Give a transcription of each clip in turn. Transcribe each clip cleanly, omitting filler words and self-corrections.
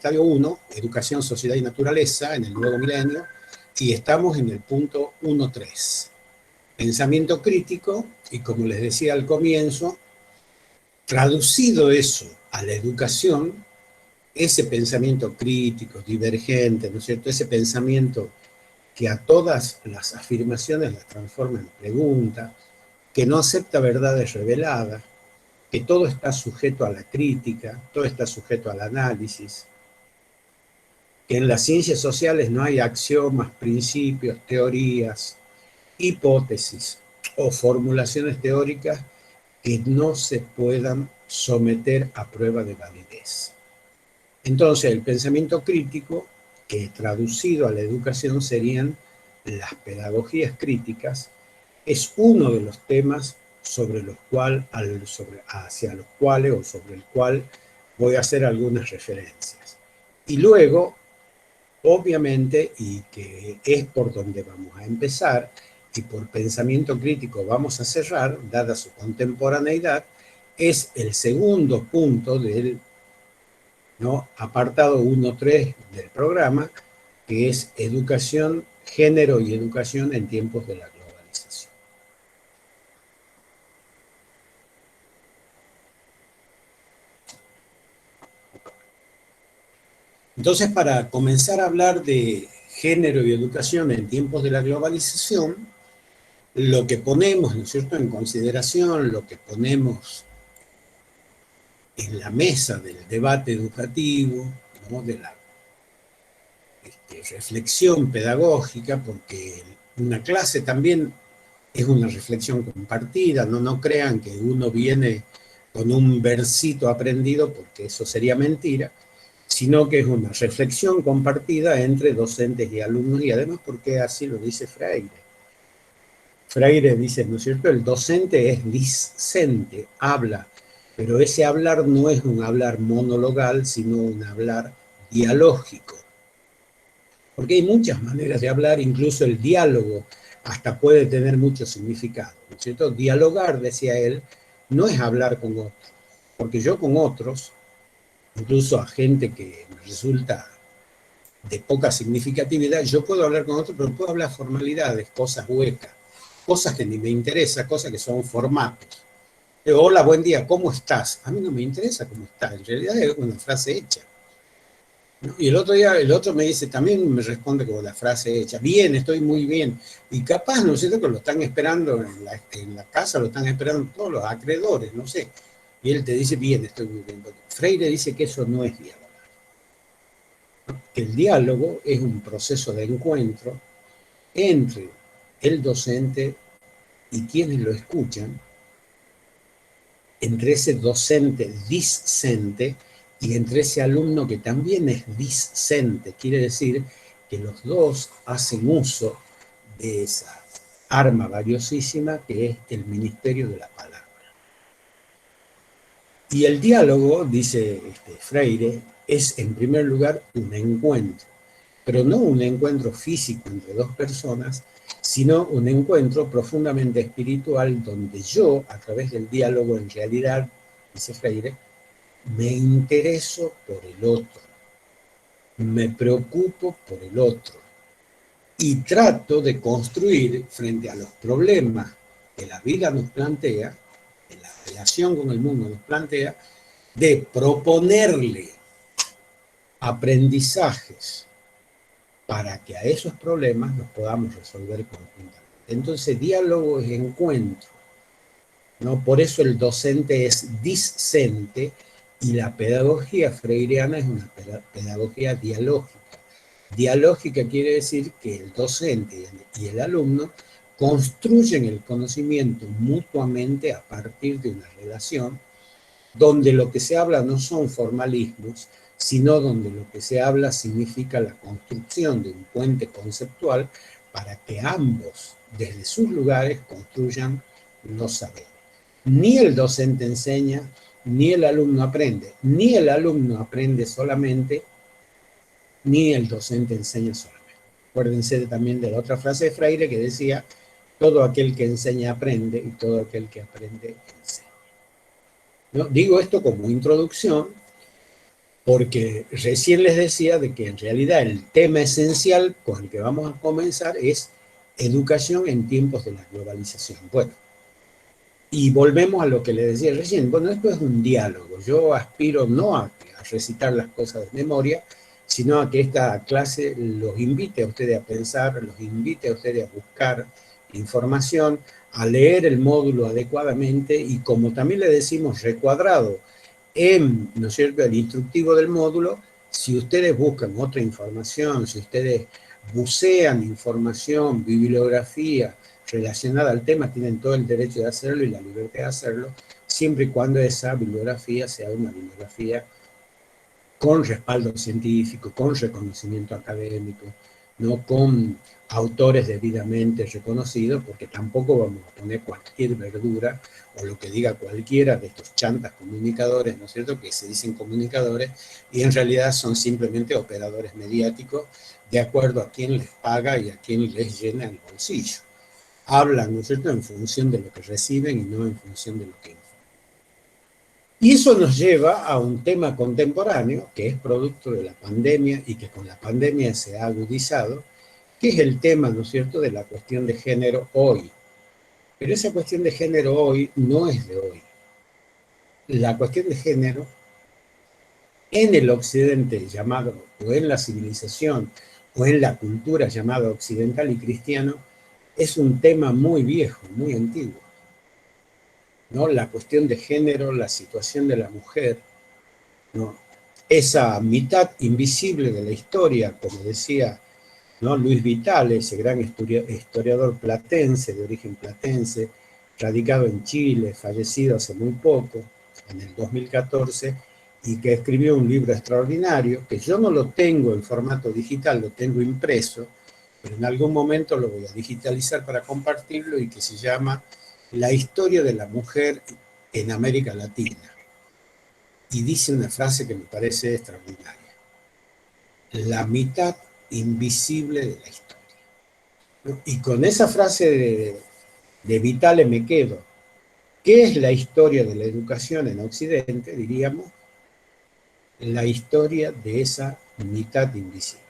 estadio 1, educación, sociedad y naturaleza, en el nuevo milenio, y estamos en el punto 1.3. Pensamiento crítico, y como les decía al comienzo, traducido eso a la educación, ese pensamiento crítico, divergente, ¿no es cierto? Ese pensamiento que a todas las afirmaciones las transforma en pregunta, que no acepta verdades reveladas, que todo está sujeto a la crítica, todo está sujeto al análisis, que en las ciencias sociales no hay axiomas, principios, teorías, hipótesis o formulaciones teóricas que no se puedan someter a prueba de validez. Entonces, el pensamiento crítico, que traducido a la educación serían las pedagogías críticas, es uno de los temas sobre el cual voy a hacer algunas referencias. Y luego, obviamente, y que es por donde vamos a empezar, y por pensamiento crítico vamos a cerrar, dada su contemporaneidad, es el segundo punto del apartado 1.3 del programa, que es educación, género y educación en tiempos de la globalización. Entonces, para comenzar a hablar de género y educación en tiempos de la globalización, lo que ponemos, ¿no es cierto?, en consideración, lo que ponemos en la mesa del debate educativo, ¿no?, de la reflexión pedagógica, porque una clase también es una reflexión compartida, no crean que uno viene con un versito aprendido, porque eso sería mentira, sino que es una reflexión compartida entre docentes y alumnos, y además porque así lo dice Freire. Freire dice, ¿no es cierto?, el docente es discente, habla, pero ese hablar no es un hablar monologal, sino un hablar dialógico. Porque hay muchas maneras de hablar, incluso el diálogo hasta puede tener mucho significado, ¿no es cierto? Dialogar, decía él, no es hablar con otros, porque yo con otros, incluso a gente que me resulta de poca significatividad, yo puedo hablar con otros, pero puedo hablar formalidades, cosas huecas, cosas que ni me interesan, cosas que son formatos. Hola, buen día, ¿cómo estás? A mí no me interesa cómo estás, en realidad es una frase hecha. ¿No? Y el otro me dice, también me responde con la frase hecha, bien, estoy muy bien. Y capaz, ¿no es cierto?, que lo están esperando en la casa, lo están esperando todos los acreedores, no sé. Y él te dice, bien, estoy muy bien. Freire dice que eso no es diálogo. ¿No? Que el diálogo es un proceso de encuentro entre el docente y quienes lo escuchan, entre ese docente discente y entre ese alumno que también es discente. Quiere decir que los dos hacen uso de esa arma valiosísima que es el ministerio de la palabra. Y el diálogo, dice Freire, es en primer lugar un encuentro, pero no un encuentro físico entre dos personas, sino un encuentro profundamente espiritual donde yo, a través del diálogo, en realidad, dice Freire, me intereso por el otro, me preocupo por el otro y trato de construir frente a los problemas que la vida nos plantea, que la relación con el mundo nos plantea, de proponerle aprendizajes para que a esos problemas los podamos resolver conjuntamente. Entonces, diálogo es encuentro, ¿no? Por eso el docente es discente y la pedagogía freireana es una pedagogía dialógica. Dialógica quiere decir que el docente y el alumno construyen el conocimiento mutuamente a partir de una relación donde lo que se habla no son formalismos, sino donde lo que se habla significa la construcción de un puente conceptual para que ambos, desde sus lugares, construyan los saberes. Ni el docente enseña, ni el alumno aprende. Ni el alumno aprende solamente, ni el docente enseña solamente. Acuérdense también de la otra frase de Freire que decía, todo aquel que enseña aprende y todo aquel que aprende enseña. ¿No? Digo esto como introducción porque recién les decía de que en realidad el tema esencial con el que vamos a comenzar es educación en tiempos de la globalización. Bueno, y volvemos a lo que le decía recién. Bueno, esto es un diálogo. Yo aspiro no a recitar las cosas de memoria, sino a que esta clase los invite a ustedes a pensar, los invite a ustedes a buscar información, a leer el módulo adecuadamente y, como también le decimos, recuadrado en, ¿no es cierto?, el instructivo del módulo. Si ustedes buscan otra información, si ustedes bucean información, bibliografía relacionada al tema, tienen todo el derecho de hacerlo y la libertad de hacerlo, siempre y cuando esa bibliografía sea una bibliografía con respaldo científico, con reconocimiento académico, no con autores debidamente reconocidos, porque tampoco vamos a poner cualquier verdura o lo que diga cualquiera de estos chantas comunicadores, ¿no es cierto?, que se dicen comunicadores y en realidad son simplemente operadores mediáticos de acuerdo a quién les paga y a quién les llena el bolsillo. Hablan, ¿no es cierto?, en función de lo que reciben y no en función de lo que informan. Y eso nos lleva a un tema contemporáneo que es producto de la pandemia y que con la pandemia se ha agudizado, que es el tema, ¿no es cierto?, de la cuestión de género hoy. Pero esa cuestión de género hoy no es de hoy. La cuestión de género en el occidente llamado, o en la civilización, o en la cultura llamada occidental y cristiano, es un tema muy viejo, muy antiguo, ¿no? La cuestión de género, la situación de la mujer, ¿no? Esa mitad invisible de la historia, como decía, ¿no?, Luis Vitale, ese gran historiador platense, de origen platense, radicado en Chile, fallecido hace muy poco, en el 2014, y que escribió un libro extraordinario, que yo no lo tengo en formato digital, lo tengo impreso, pero en algún momento lo voy a digitalizar para compartirlo, y que se llama La historia de la mujer en América Latina. Y dice una frase que me parece extraordinaria: la mitad invisible de la historia, ¿no? Y con esa frase de Vitale me quedo. ¿Qué es la historia de la educación en Occidente? Diríamos, la historia de esa mitad invisible,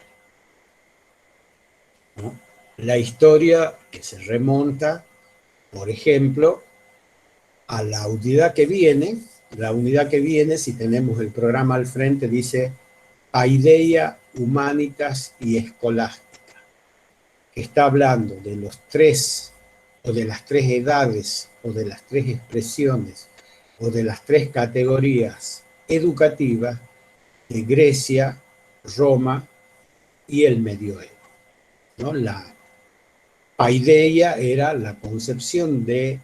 ¿no? La historia que se remonta, por ejemplo, a la unidad que viene, si tenemos el programa al frente, dice Paideia, Humanitas y Escolástica, que está hablando de los tres, o de las tres edades, o de las tres expresiones, o de las tres categorías educativas de Grecia, Roma y el medioevo, ¿no? La paideia era la concepción de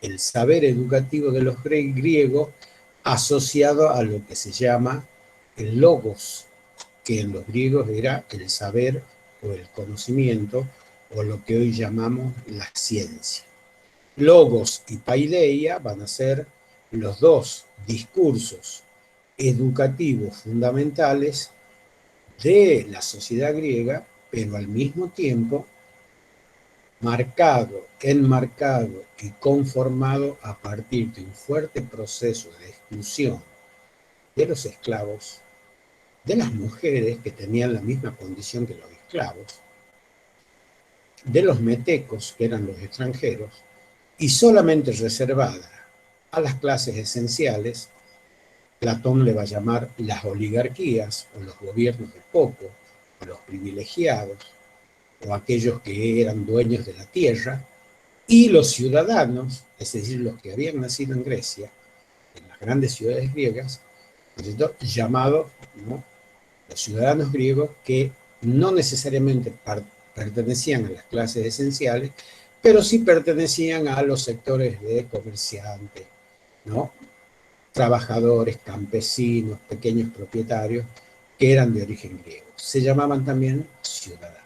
el saber educativo de los griegos asociado a lo que se llama el logos, que en los griegos era el saber o el conocimiento, o lo que hoy llamamos la ciencia. Logos y paideia van a ser los dos discursos educativos fundamentales de la sociedad griega, pero al mismo tiempo marcado, enmarcado y conformado a partir de un fuerte proceso de exclusión de los esclavos, de las mujeres que tenían la misma condición que los esclavos, de los metecos, que eran los extranjeros, y solamente reservada a las clases esenciales. Platón le va a llamar las oligarquías, o los gobiernos de poco, o los privilegiados, o aquellos que eran dueños de la tierra, y los ciudadanos, es decir, los que habían nacido en Grecia, en las grandes ciudades griegas, llamados, ¿no?, los ciudadanos griegos, que no necesariamente pertenecían a las clases esenciales, pero sí pertenecían a los sectores de comerciantes, ¿no?, trabajadores, campesinos, pequeños propietarios, que eran de origen griego. Se llamaban también ciudadanos.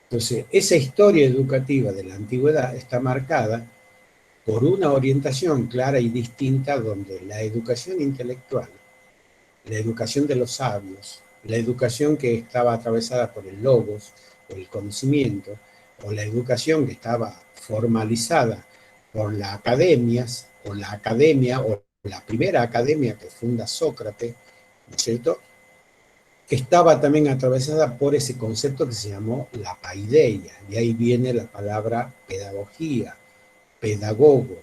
Entonces, esa historia educativa de la antigüedad está marcada por una orientación clara y distinta, donde la educación intelectual, la educación de los sabios, la educación que estaba atravesada por el logos, o el conocimiento, o la educación que estaba formalizada por las academias, o la academia, o la primera academia que funda Sócrates, ¿no es cierto?, estaba también atravesada por ese concepto que se llamó la paideia, de ahí viene la palabra pedagogía, pedagogo,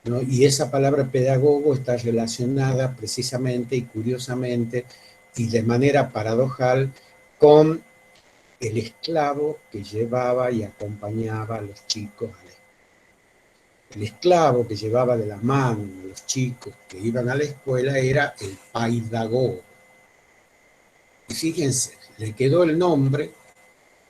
¿no? Y esa palabra pedagogo está relacionada precisamente y curiosamente y de manera paradojal con el esclavo que llevaba y acompañaba a los chicos a la escuela. El esclavo que llevaba de la mano a los chicos que iban a la escuela era el paidagogo. Y fíjense, le quedó el nombre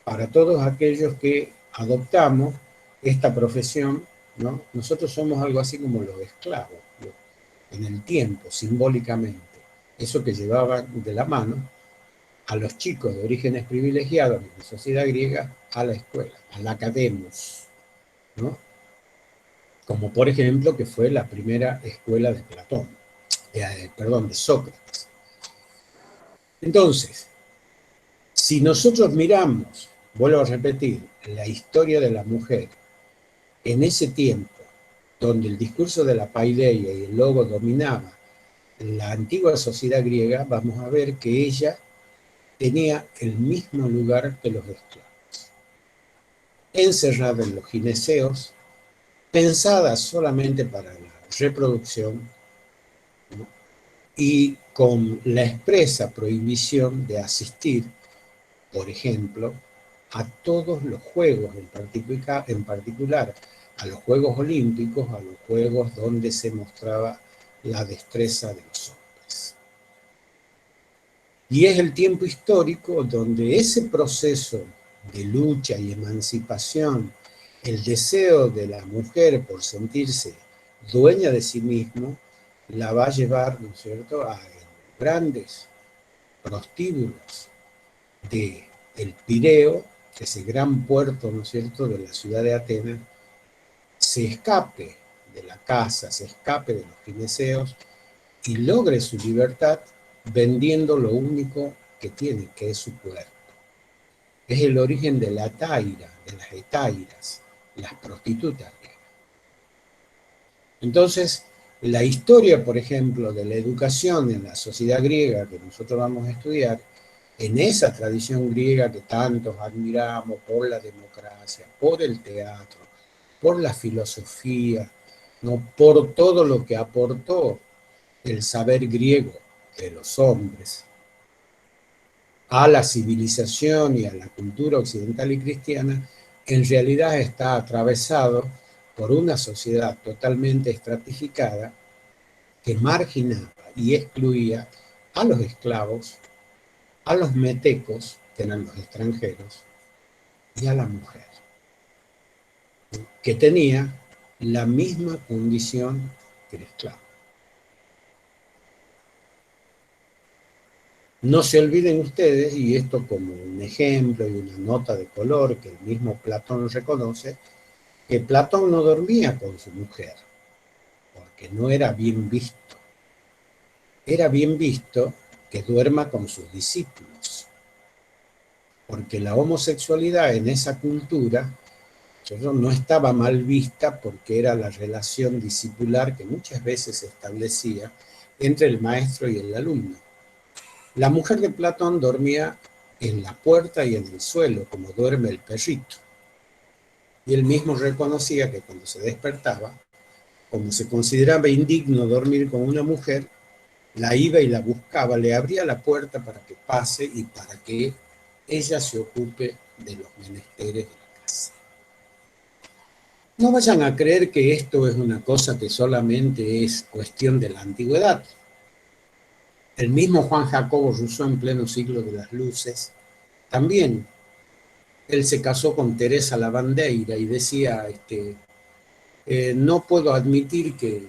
para todos aquellos que adoptamos esta profesión, ¿no? Nosotros somos algo así como los esclavos, ¿no?, en el tiempo, simbólicamente. Eso que llevaban de la mano a los chicos de orígenes privilegiados de la sociedad griega a la escuela, al academos, ¿no? Como por ejemplo que fue la primera escuela de Platón, de Sócrates. Entonces, si nosotros miramos, vuelvo a repetir, la historia de la mujer en ese tiempo, donde el discurso de la paideia y el logo dominaba la antigua sociedad griega, vamos a ver que ella tenía el mismo lugar que los esclavos, encerrada en los gineceos, pensada solamente para la reproducción, ¿no?, y con la expresa prohibición de asistir, por ejemplo, a todos los juegos, en particular a los Juegos Olímpicos, a los juegos donde se mostraba la destreza de los hombres. Y es el tiempo histórico donde ese proceso de lucha y emancipación, el deseo de la mujer por sentirse dueña de sí mismo, la va a llevar, ¿no es cierto?, a grandes prostíbulos del Pireo, ese gran puerto, ¿no es cierto?, de la ciudad de Atenas, se escape de la casa, se escape de los gineceos y logre su libertad vendiendo lo único que tiene, que es su cuerpo. Es el origen de la taira, de las etairas, las prostitutas. Entonces, la historia, por ejemplo, de la educación en la sociedad griega que nosotros vamos a estudiar, en esa tradición griega que tantos admiramos por la democracia, por el teatro, por la filosofía, ¿no?, por todo lo que aportó el saber griego de los hombres a la civilización y a la cultura occidental y cristiana, en realidad está atravesado por una sociedad totalmente estratificada que marginaba y excluía a los esclavos, a los metecos, que eran los extranjeros, y a la mujer, que tenía la misma condición que el esclavo. No se olviden ustedes, y esto como un ejemplo y una nota de color que el mismo Platón reconoce, que Platón no dormía con su mujer, porque no era bien visto. Era bien visto que duerma con sus discípulos, porque la homosexualidad en esa cultura no estaba mal vista porque era la relación discipular que muchas veces se establecía entre el maestro y el alumno. La mujer de Platón dormía en la puerta y en el suelo, como duerme el perrito. Y él mismo reconocía que cuando se despertaba, como se consideraba indigno dormir con una mujer, la iba y la buscaba, le abría la puerta para que pase y para que ella se ocupe de los menesteres de la casa. No vayan a creer que esto es una cosa que solamente es cuestión de la antigüedad. El mismo Juan Jacobo Rousseau, en pleno siglo de las luces, también, él se casó con Teresa Lavandeira y decía, no puedo admitir que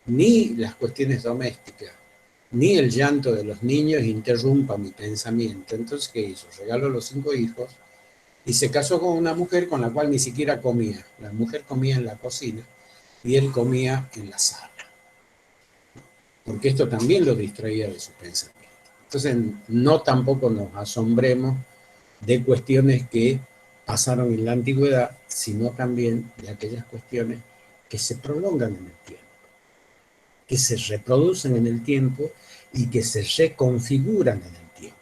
ni las cuestiones domésticas, ni el llanto de los niños interrumpa mi pensamiento. Entonces, ¿qué hizo? Regaló los 5 hijos y se casó con una mujer con la cual ni siquiera comía. La mujer comía en la cocina y él comía en la sala, porque esto también lo distraía de su pensamiento. Entonces, no tampoco nos asombremos de cuestiones que pasaron en la antigüedad, sino también de aquellas cuestiones que se prolongan en el tiempo, que se reproducen en el tiempo y que se reconfiguran en el tiempo.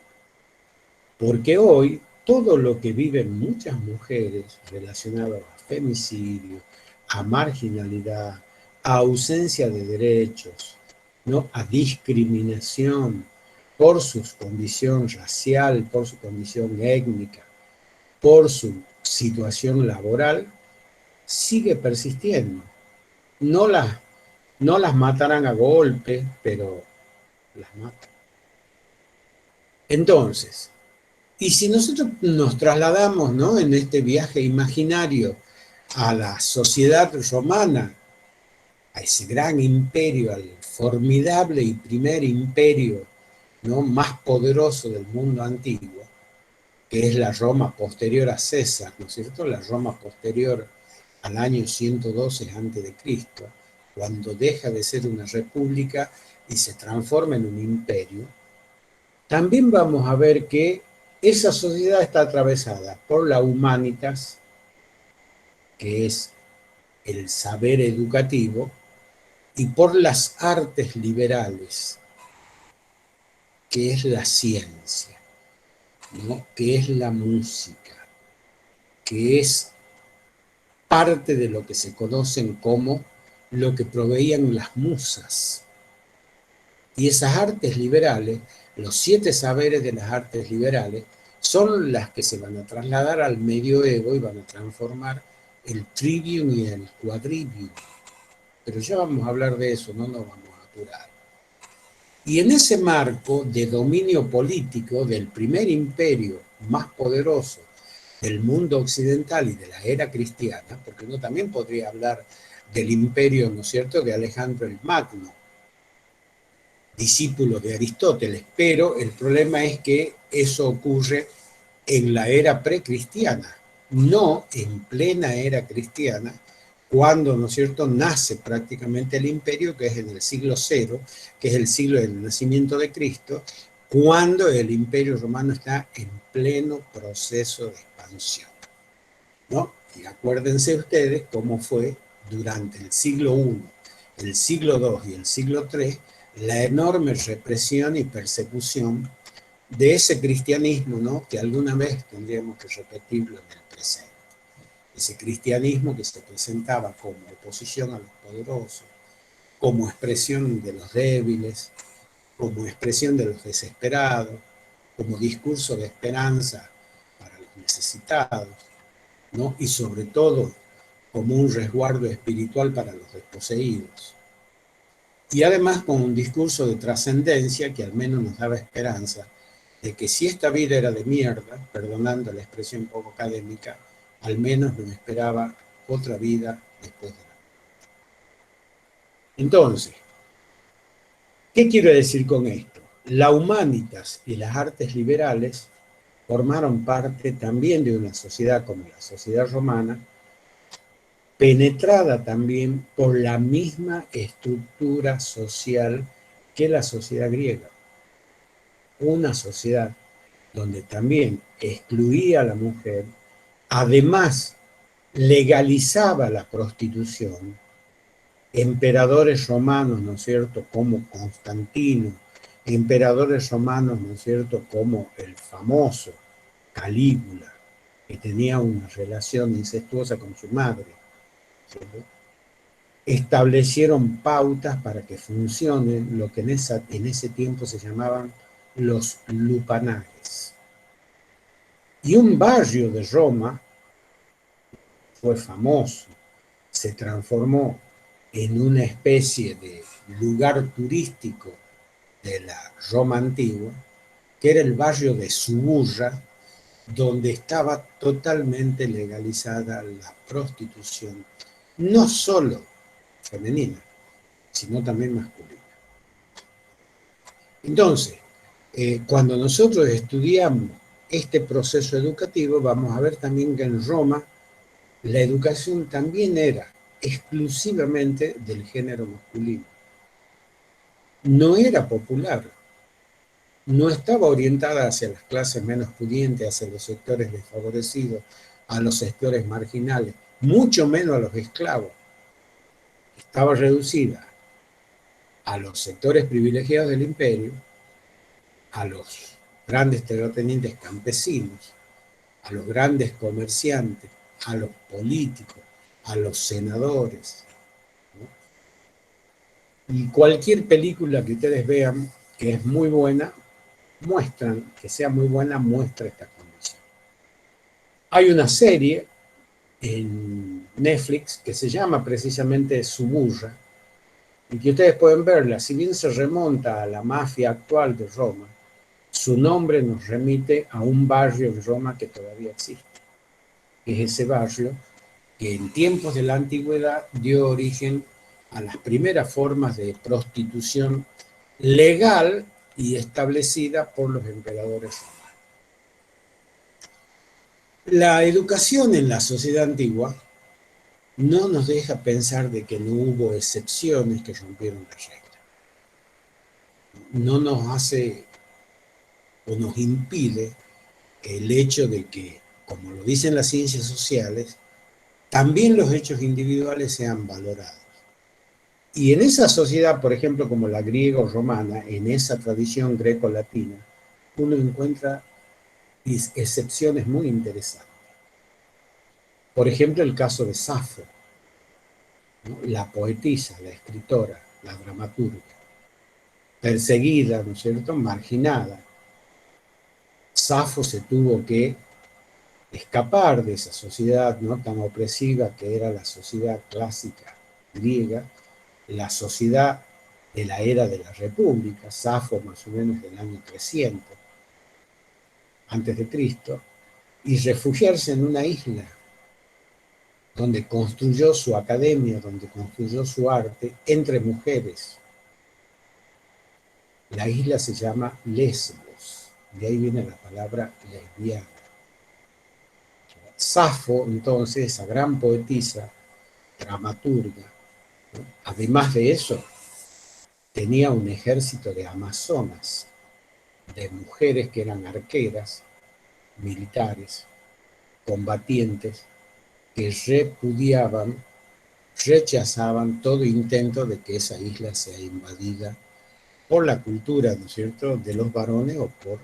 Porque hoy todo lo que viven muchas mujeres relacionado a femicidio, a marginalidad, a ausencia de derechos, ¿no? A discriminación por su condición racial, por su condición étnica, por su situación laboral, sigue persistiendo. No las matarán a golpe, pero las matan. Entonces, y si nosotros nos trasladamos, ¿no?, en este viaje imaginario a la sociedad romana, a ese gran imperio, al formidable y primer imperio, ¿no?, más poderoso del mundo antiguo, que es la Roma posterior a César, ¿no es cierto?, la Roma posterior al año 112 a.C., cuando deja de ser una república y se transforma en un imperio, también vamos a ver que esa sociedad está atravesada por la humanitas, que es el saber educativo, y por las artes liberales, que es la ciencia, ¿no?, que es la música, que es parte de lo que se conocen como lo que proveían las musas. Y esas artes liberales, los 7 saberes de las artes liberales, son las que se van a trasladar al medioevo y van a transformar el trivium y el quadrivium. Pero ya vamos a hablar de eso, no nos vamos a apurar. Y en ese marco de dominio político del primer imperio más poderoso del mundo occidental y de la era cristiana, porque uno también podría hablar del imperio, ¿no es cierto?, de Alejandro el Magno, discípulo de Aristóteles, pero el problema es que eso ocurre en la era precristiana, no en plena era cristiana, cuando, ¿no es cierto?, nace prácticamente el imperio, que es en el siglo cero, que es el siglo del nacimiento de Cristo, cuando el imperio romano está en pleno proceso de expansión, ¿no? Y acuérdense ustedes cómo fue durante el siglo I, el siglo II y el siglo III, la enorme represión y persecución de ese cristianismo, ¿no?, que alguna vez tendríamos que repetirlo en el presente. Ese cristianismo que se presentaba como oposición a los poderosos, como expresión de los débiles, como expresión de los desesperados, como discurso de esperanza para los necesitados, ¿no?, y sobre todo como un resguardo espiritual para los desposeídos. Y además con un discurso de trascendencia que al menos nos daba esperanza de que si esta vida era de mierda, perdonando la expresión poco académica, al menos nos esperaba otra vida después de la muerte. Entonces, ¿qué quiero decir con esto? La humanitas y las artes liberales formaron parte también de una sociedad como la sociedad romana, penetrada también por la misma estructura social que la sociedad griega. Una sociedad donde también excluía a la mujer, además legalizaba la prostitución. Emperadores romanos, ¿no es cierto?, como Constantino, emperadores romanos, ¿no es cierto?, como el famoso Calígula, que tenía una relación incestuosa con su madre, ¿cierto?, establecieron pautas para que funcionen lo que en ese tiempo se llamaban los lupanajes. Y un barrio de Roma fue famoso, se transformó en una especie de lugar turístico de la Roma antigua, que era el barrio de Suburra, donde estaba totalmente legalizada la prostitución, no solo femenina, sino también masculina. Entonces, cuando nosotros estudiamos este proceso educativo, vamos a ver también que en Roma la educación también era exclusivamente del género masculino. No era popular, no estaba orientada hacia las clases menos pudientes, hacia los sectores desfavorecidos, a los sectores marginales, mucho menos a los esclavos. Estaba reducida a los sectores privilegiados del imperio, a los grandes terratenientes campesinos, a los grandes comerciantes, a los políticos, a los senadores, ¿no? Y cualquier película que ustedes vean que es muy buena, muestran, que sea muy buena, muestra esta condición. Hay una serie en Netflix que se llama precisamente Suburra, y que ustedes pueden verla. Si bien se remonta a la mafia actual de Roma, su nombre nos remite a un barrio de Roma que todavía existe. Es ese barrio que en tiempos de la antigüedad dio origen a las primeras formas de prostitución legal y establecida por los emperadores romanos. La educación en la sociedad antigua no nos deja pensar de que no hubo excepciones que rompieron la regla. No nos hace o nos impide el hecho de que, como lo dicen las ciencias sociales, también los hechos individuales sean valorados. Y en esa sociedad, por ejemplo, como la griega o romana, en esa tradición greco-latina, uno encuentra excepciones muy interesantes. Por ejemplo, el caso de Safo, ¿no? La poetisa, la escritora, la dramaturga, perseguida, ¿no es cierto?, marginada. Safo se tuvo que escapar de esa sociedad, ¿no?, tan opresiva que era la sociedad clásica griega, la sociedad de la era de la República, Safo más o menos del año 300 antes de Cristo, y refugiarse en una isla donde construyó su academia, donde construyó su arte entre mujeres. La isla se llama Lesbos, de ahí viene la palabra lesbiana. Safo, entonces, esa gran poetisa, dramaturga, ¿no?, además de eso, tenía un ejército de amazonas, de mujeres que eran arqueras, militares, combatientes, que repudiaban, rechazaban todo intento de que esa isla sea invadida por la cultura, ¿no es cierto?, de los varones o por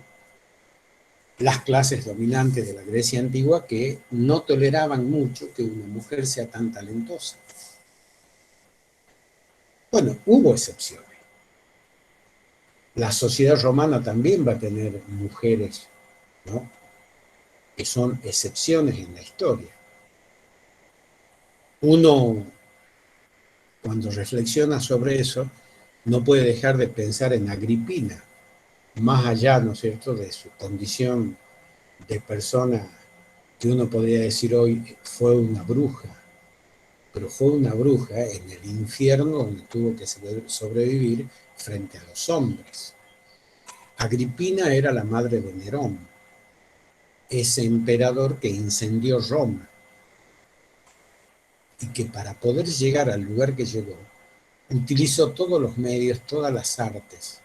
las clases dominantes de la Grecia antigua, que no toleraban mucho que una mujer sea tan talentosa. Bueno, hubo excepciones. La sociedad romana también va a tener mujeres, ¿no?, que son excepciones en la historia. Uno, cuando reflexiona sobre eso, no puede dejar de pensar en Agripina, más allá, ¿no es cierto?, de su condición de persona que uno podría decir hoy fue una bruja, pero fue una bruja en el infierno donde tuvo que sobrevivir frente a los hombres. Agripina era la madre de Nerón, ese emperador que incendió Roma, y que para poder llegar al lugar que llegó, utilizó todos los medios, todas las artes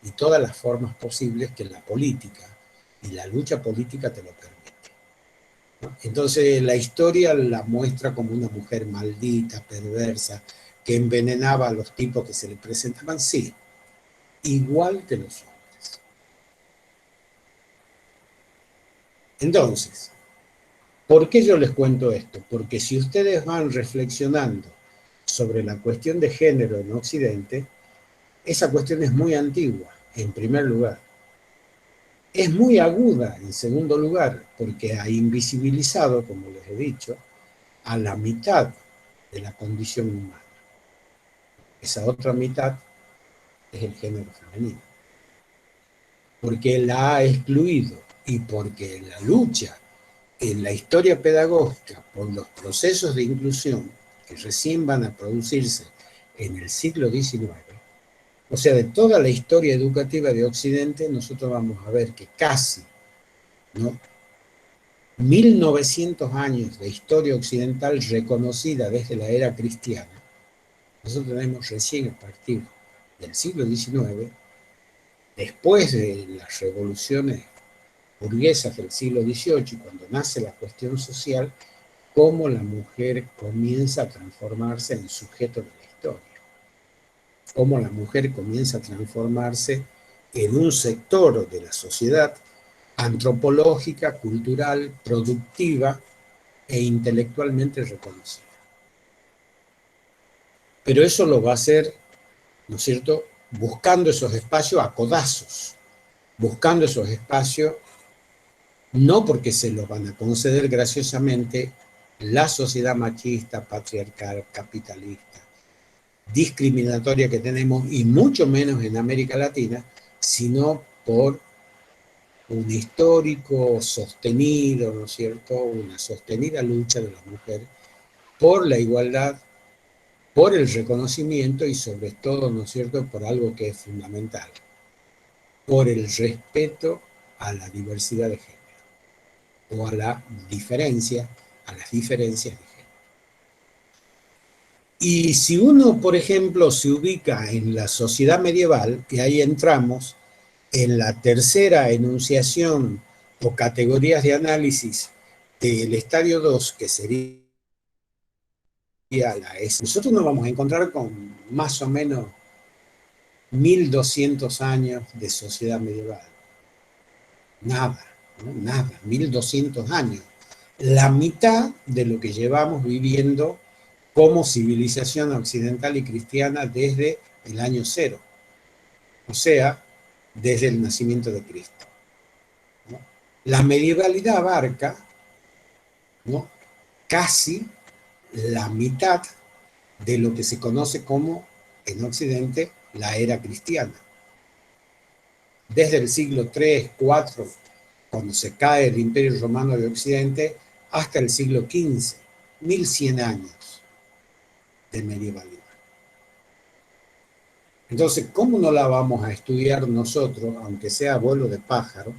y todas las formas posibles que la política y la lucha política te lo permite, ¿no? Entonces la historia la muestra como una mujer maldita, perversa, que envenenaba a los tipos que se le presentaban, sí, igual que los hombres. Entonces, ¿por qué yo les cuento esto? Porque si ustedes van reflexionando sobre la cuestión de género en Occidente, esa cuestión es muy antigua, en primer lugar. Es muy aguda, en segundo lugar, porque ha invisibilizado, como les he dicho, a la mitad de la condición humana. Esa otra mitad es el género femenino. Porque la ha excluido y porque la lucha en la historia pedagógica por los procesos de inclusión que recién van a producirse en el siglo XIX, o sea, de toda la historia educativa de Occidente, nosotros vamos a ver que casi, ¿no?, 1900 años de historia occidental reconocida desde la era cristiana, nosotros tenemos recién a partir del siglo XIX, después de las revoluciones burguesas del siglo XVIII, cuando nace la cuestión social, cómo la mujer comienza a transformarse en sujeto de la historia. cómo la mujer comienza a transformarse en un sector de la sociedad antropológica, cultural, productiva e intelectualmente reconocida. Pero eso lo va a hacer, ¿no es cierto?, buscando esos espacios a codazos, buscando esos espacios no porque se los van a conceder graciosamente la sociedad machista, patriarcal, capitalista, discriminatoria que tenemos, y mucho menos en América Latina, sino por un histórico sostenido, ¿no es cierto?, una sostenida lucha de la mujer por la igualdad, por el reconocimiento y sobre todo, ¿no es cierto?, por algo que es fundamental, por el respeto a la diversidad de género o a la diferencia, a las diferencias de género. Y si uno, por ejemplo, se ubica en la sociedad medieval, y ahí entramos en la tercera enunciación o categorías de análisis del estadio 2, que sería la S, nosotros nos vamos a encontrar con más o menos 1200 años de sociedad medieval. Nada, ¿no? Nada, 1200 años. La mitad de lo que llevamos viviendo como civilización occidental y cristiana desde el año cero, o sea, desde el nacimiento de Cristo, ¿no? La medievalidad abarca, ¿no?, casi la mitad de lo que se conoce como, en Occidente, la era cristiana. Desde el siglo III, IV, cuando se cae el Imperio Romano de Occidente, hasta el siglo XV, 1100 años de medievalidad. Entonces, ¿cómo no la vamos a estudiar nosotros, aunque sea a vuelo de pájaro?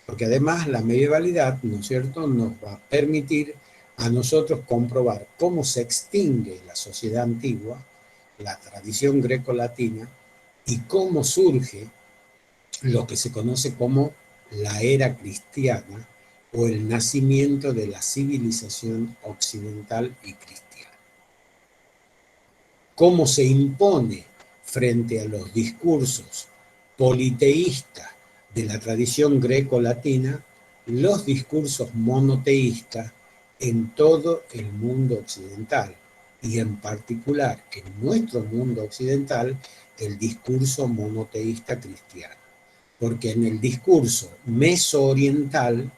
Porque además la medievalidad, ¿no es cierto?, nos va a permitir a nosotros comprobar cómo se extingue la sociedad antigua, la tradición greco-latina, y cómo surge lo que se conoce como la era cristiana o el nacimiento de la civilización occidental y cristiana. Cómo se impone frente a los discursos politeístas de la tradición greco-latina los discursos monoteístas en todo el mundo occidental, y en particular en nuestro mundo occidental el discurso monoteísta cristiano. Porque en el discurso mesooriental,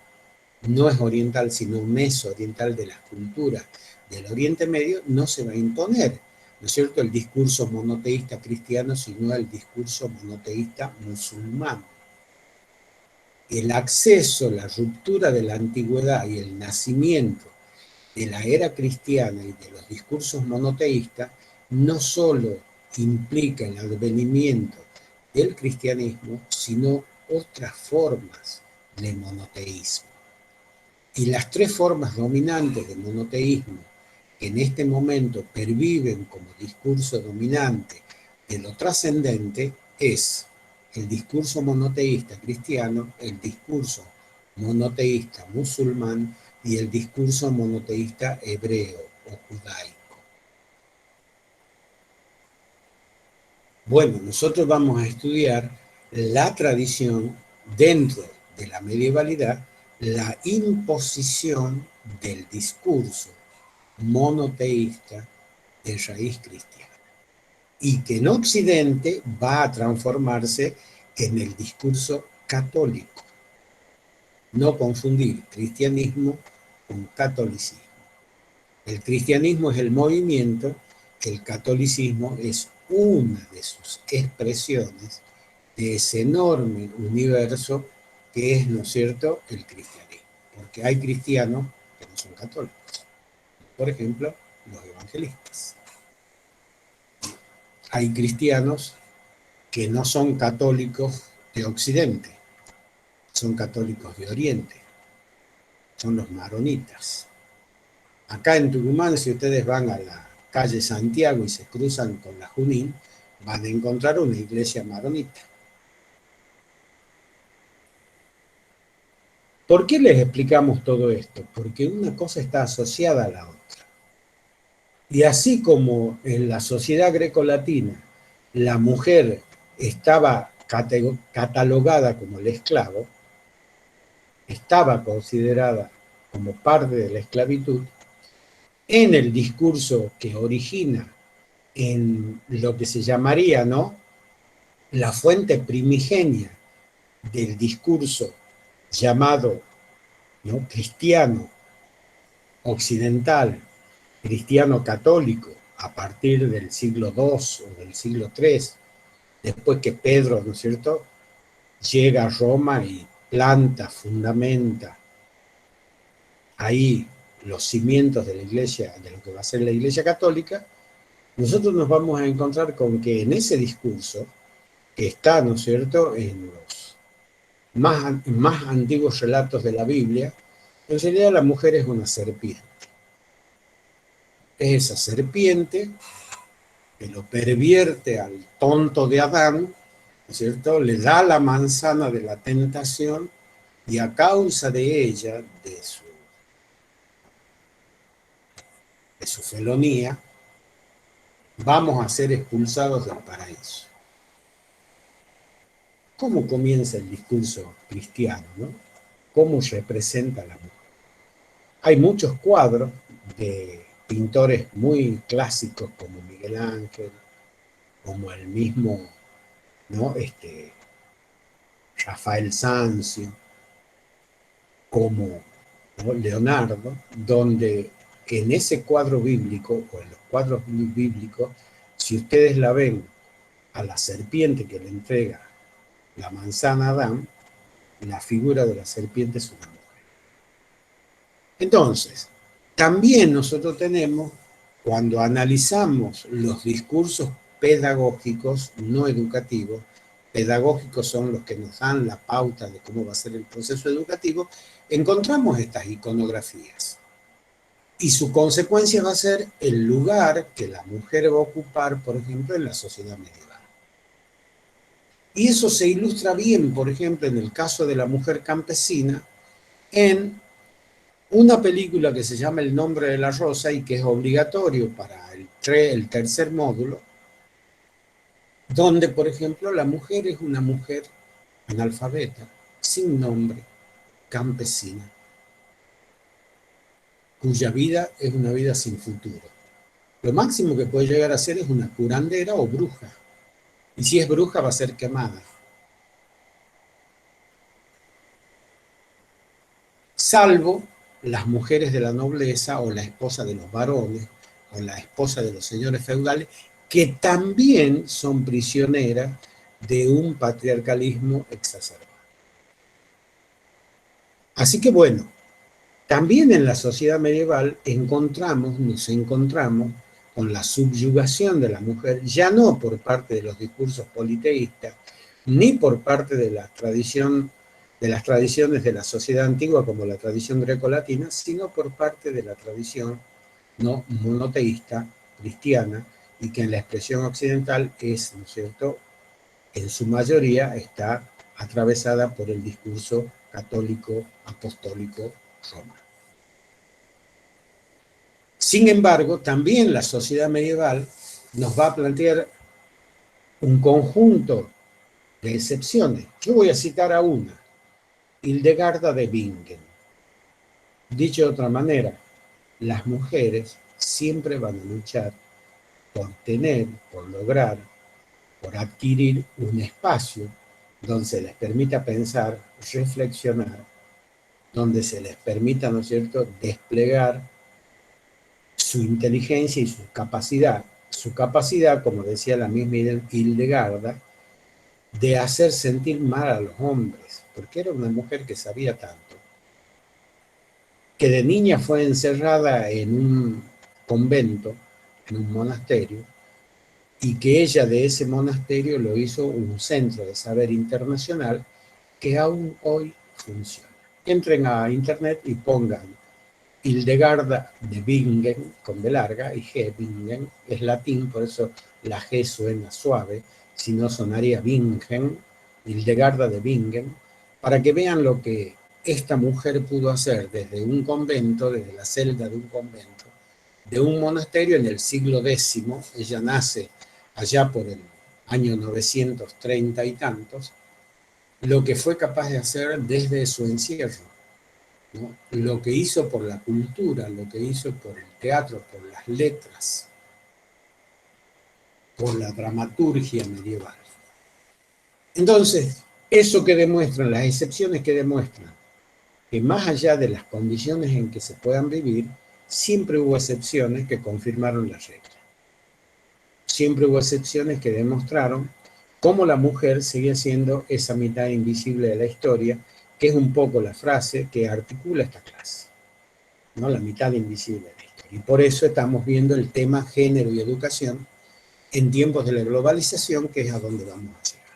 no es oriental sino mesooriental, de las culturas del Oriente Medio, no se va a imponer, ¿no es cierto?, el discurso monoteísta cristiano, sino el discurso monoteísta musulmán. El acceso, la ruptura de la antigüedad y el nacimiento de la era cristiana y de los discursos monoteístas no solo implica el advenimiento del cristianismo, sino otras formas de monoteísmo. Y las tres formas dominantes de monoteísmo que en este momento perviven como discurso dominante de lo trascendente es el discurso monoteísta cristiano, el discurso monoteísta musulmán y el discurso monoteísta hebreo o judaico. Bueno, nosotros vamos a estudiar la tradición dentro de la medievalidad, la imposición del discurso monoteísta de raíz cristiana, y que en Occidente va a transformarse en el discurso católico. No confundir cristianismo con catolicismo. El cristianismo es el movimiento, el catolicismo es una de sus expresiones de ese enorme universo que es, ¿no es cierto?, el cristianismo. Porque hay cristianos que no son católicos. Por ejemplo, los evangelistas. Hay cristianos que no son católicos de Occidente, son católicos de Oriente, son los maronitas. Acá en Tucumán, si ustedes van a la calle Santiago y se cruzan con la Junín, van a encontrar una iglesia maronita. ¿Por qué les explicamos todo esto? Porque una cosa está asociada a la otra. Y así como en la sociedad grecolatina la mujer estaba catalogada como el esclavo, estaba considerada como parte de la esclavitud, en el discurso que origina en lo que se llamaría, ¿no?, la fuente primigenia del discurso llamado, ¿no?, cristiano occidental, cristiano católico, a partir del siglo II o del siglo III, después que Pedro, ¿no es cierto?, llega a Roma y planta, fundamenta ahí los cimientos de la iglesia, de lo que va a ser la iglesia católica, nosotros nos vamos a encontrar con que en ese discurso, que está, ¿no es cierto?, en los más antiguos relatos de la Biblia, en realidad la mujer es una serpiente. Es esa serpiente que lo pervierte al tonto de Adán, ¿no es cierto?, le da la manzana de la tentación y a causa de ella, de su felonía, vamos a ser expulsados del paraíso. ¿Cómo comienza el discurso cristiano, ¿no? ¿Cómo representa a la mujer? Hay muchos cuadros de pintores muy clásicos como Miguel Ángel, como el mismo, ¿no?, Rafael Sanzio, como, ¿no?, Leonardo, donde en ese cuadro bíblico, o en los cuadros bíblicos, si ustedes la ven a la serpiente que le entrega la manzana a Adán, la figura de la serpiente es una mujer. Entonces, también nosotros tenemos, cuando analizamos los discursos pedagógicos, no educativos, pedagógicos son los que nos dan la pauta de cómo va a ser el proceso educativo, encontramos estas iconografías. Y su consecuencia va a ser el lugar que la mujer va a ocupar, por ejemplo, en la sociedad medieval. Y eso se ilustra bien, por ejemplo, en el caso de la mujer campesina, en una película que se llama El nombre de la rosa y que es obligatorio para el tercer módulo, donde, por ejemplo, la mujer es una mujer analfabeta, sin nombre, campesina, cuya vida es una vida sin futuro. Lo máximo que puede llegar a ser es una curandera o bruja. Y si es bruja va a ser quemada. Salvo las mujeres de la nobleza o la esposa de los varones o la esposa de los señores feudales, que también son prisioneras de un patriarcalismo exacerbado. Así que bueno, también en la sociedad medieval nos encontramos con la subyugación de la mujer, ya no por parte de los discursos politeístas, ni por parte de las tradiciones de la sociedad antigua, como la tradición grecolatina, sino por parte de la tradición no monoteísta, cristiana, y que en la expresión occidental es, ¿no es cierto?, en su mayoría está atravesada por el discurso católico, apostólico, romano. Sin embargo, también la sociedad medieval nos va a plantear un conjunto de excepciones. Yo voy a citar a una, Hildegarda de Bingen. Dicho de otra manera, las mujeres siempre van a luchar por tener, por lograr, por adquirir un espacio donde se les permita pensar, reflexionar, donde se les permita, ¿no es cierto?, desplegar su inteligencia y su capacidad, como decía la misma Hildegarda, de hacer sentir mal a los hombres, porque era una mujer que sabía tanto, que de niña fue encerrada en un convento, en un monasterio, y que ella de ese monasterio lo hizo un centro de saber internacional que aún hoy funciona. Entren a internet y pongan Hildegarda de Bingen, con B larga, y G, Bingen, es latín, por eso la G suena suave, si no sonaría Bingen, Hildegarda de Bingen, para que vean lo que esta mujer pudo hacer desde un convento, desde la celda de un convento, de un monasterio en el siglo X. Ella nace allá por el año 930 y tantos, lo que fue capaz de hacer desde su encierro, ¿no? Lo que hizo por la cultura, lo que hizo por el teatro, por las letras, por la dramaturgia medieval. Entonces, eso que demuestran, las excepciones que demuestran, que más allá de las condiciones en que se puedan vivir, siempre hubo excepciones que confirmaron la regla. Siempre hubo excepciones que demostraron cómo la mujer sigue siendo esa mitad invisible de la historia, que es un poco la frase que articula esta clase, ¿no? La mitad invisible de la historia. Y por eso estamos viendo el tema género y educación en tiempos de la globalización, que es a donde vamos a llegar.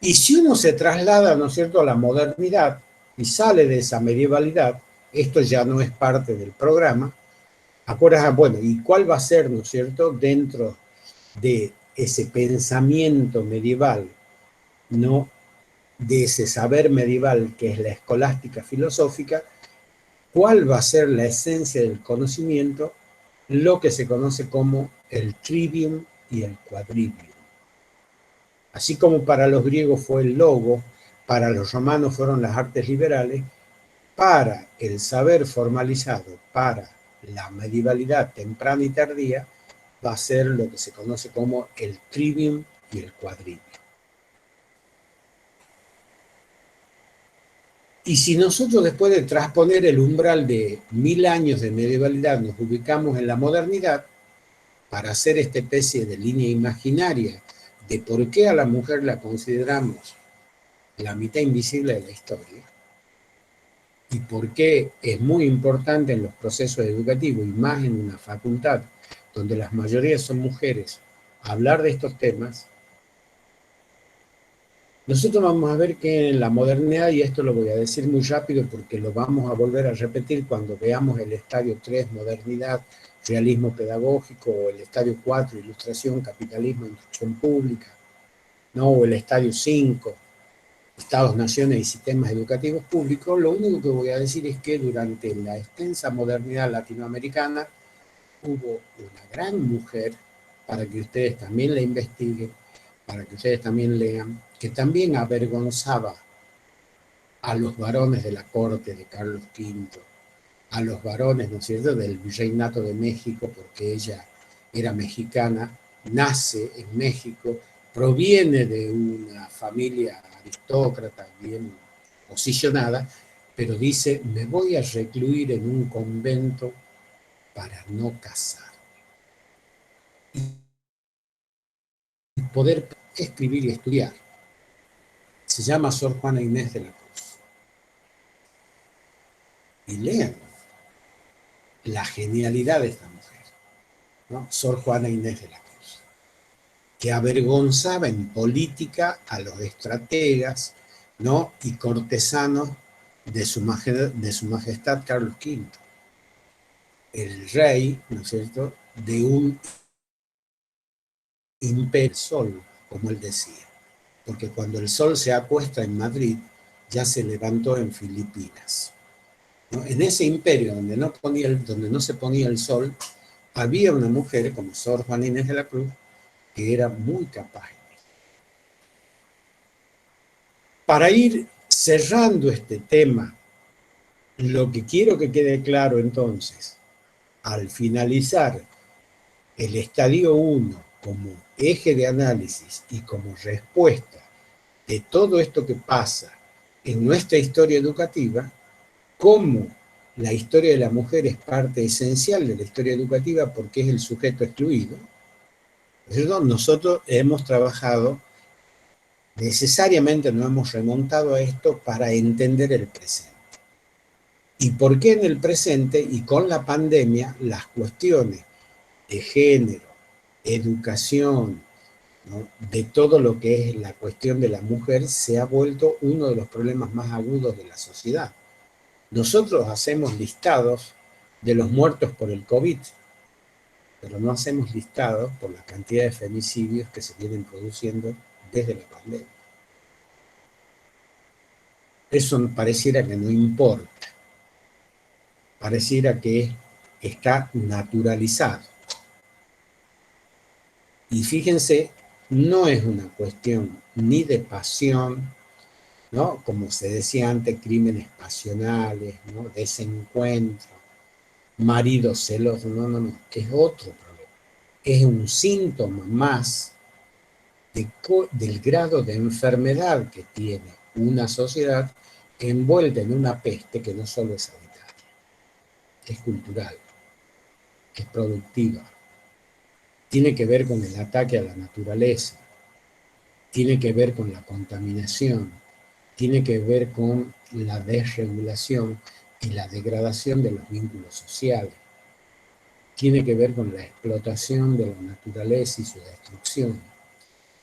Y si uno se traslada, ¿no es cierto?, a la modernidad y sale de esa medievalidad, esto ya no es parte del programa, acuerdas, bueno, ¿y cuál va a ser, ¿no es cierto?, dentro de ese pensamiento medieval, ¿no?, de ese saber medieval que es la escolástica filosófica, cuál va a ser la esencia del conocimiento, lo que se conoce como el trivium y el quadrivium. Así como para los griegos fue el logo, para los romanos fueron las artes liberales, para el saber formalizado, para la medievalidad temprana y tardía, va a ser lo que se conoce como el trivium y el quadrivium. Y si nosotros, después de transponer el umbral de 1000 años de medievalidad, nos ubicamos en la modernidad, para hacer esta especie de línea imaginaria de por qué a la mujer la consideramos la mitad invisible de la historia, y por qué es muy importante en los procesos educativos, y más en una facultad donde las mayorías son mujeres, hablar de estos temas, nosotros vamos a ver que en la modernidad, y esto lo voy a decir muy rápido porque lo vamos a volver a repetir cuando veamos el estadio 3, modernidad, realismo pedagógico, o el estadio 4, ilustración, capitalismo, instrucción pública, ¿no?, o el estadio 5, Estados, naciones y sistemas educativos públicos. Lo único que voy a decir es que durante la extensa modernidad latinoamericana hubo una gran mujer, para que ustedes también la investiguen, para que ustedes también lean, que también avergonzaba a los varones de la corte de Carlos V, a los varones, ¿no es cierto?, del virreinato de México, porque ella era mexicana, nace en México, proviene de una familia aristócrata bien posicionada, pero dice, me voy a recluir en un convento para no casar. Y poder escribir y estudiar. Se llama Sor Juana Inés de la Cruz. Y lean la genialidad de esta mujer, ¿no? Sor Juana Inés de la Cruz, que avergonzaba en política a los estrategas, ¿no?, y cortesanos de su majestad Carlos V, el rey, ¿no es cierto?, de un imperio sol, como él decía, porque cuando el sol se acuesta en Madrid, ya se levantó en Filipinas, ¿no? En ese imperio donde no se ponía el sol, había una mujer como Sor Juana Inés de la Cruz que era muy capaz. Para ir cerrando este tema, lo que quiero que quede claro entonces, al finalizar el estadio 1 como eje de análisis y como respuesta de todo esto que pasa en nuestra historia educativa, cómo la historia de la mujer es parte esencial de la historia educativa porque es el sujeto excluido, ¿cierto? Nosotros hemos trabajado, necesariamente nos hemos remontado a esto para entender el presente. ¿Y por qué en el presente y con la pandemia las cuestiones de género, educación, ¿no?, de todo lo que es la cuestión de la mujer se ha vuelto uno de los problemas más agudos de la sociedad? Nosotros hacemos listados de los muertos por el COVID, pero no hacemos listados por la cantidad de femicidios que se vienen produciendo desde la pandemia. Eso pareciera que no importa, pareciera que está naturalizado. Y fíjense no es una cuestión ni de pasión, ¿no? Como se decía antes, crímenes pasionales, ¿no? Desencuentro, maridos celosos, no, no, no, que es otro problema. Es un síntoma más del grado de enfermedad que tiene una sociedad envuelta en una peste que no solo es sanitaria, es cultural, es productiva, tiene que ver con el ataque a la naturaleza, tiene que ver con la contaminación, tiene que ver con la desregulación y la degradación de los vínculos sociales, tiene que ver con la explotación de la naturaleza y su destrucción,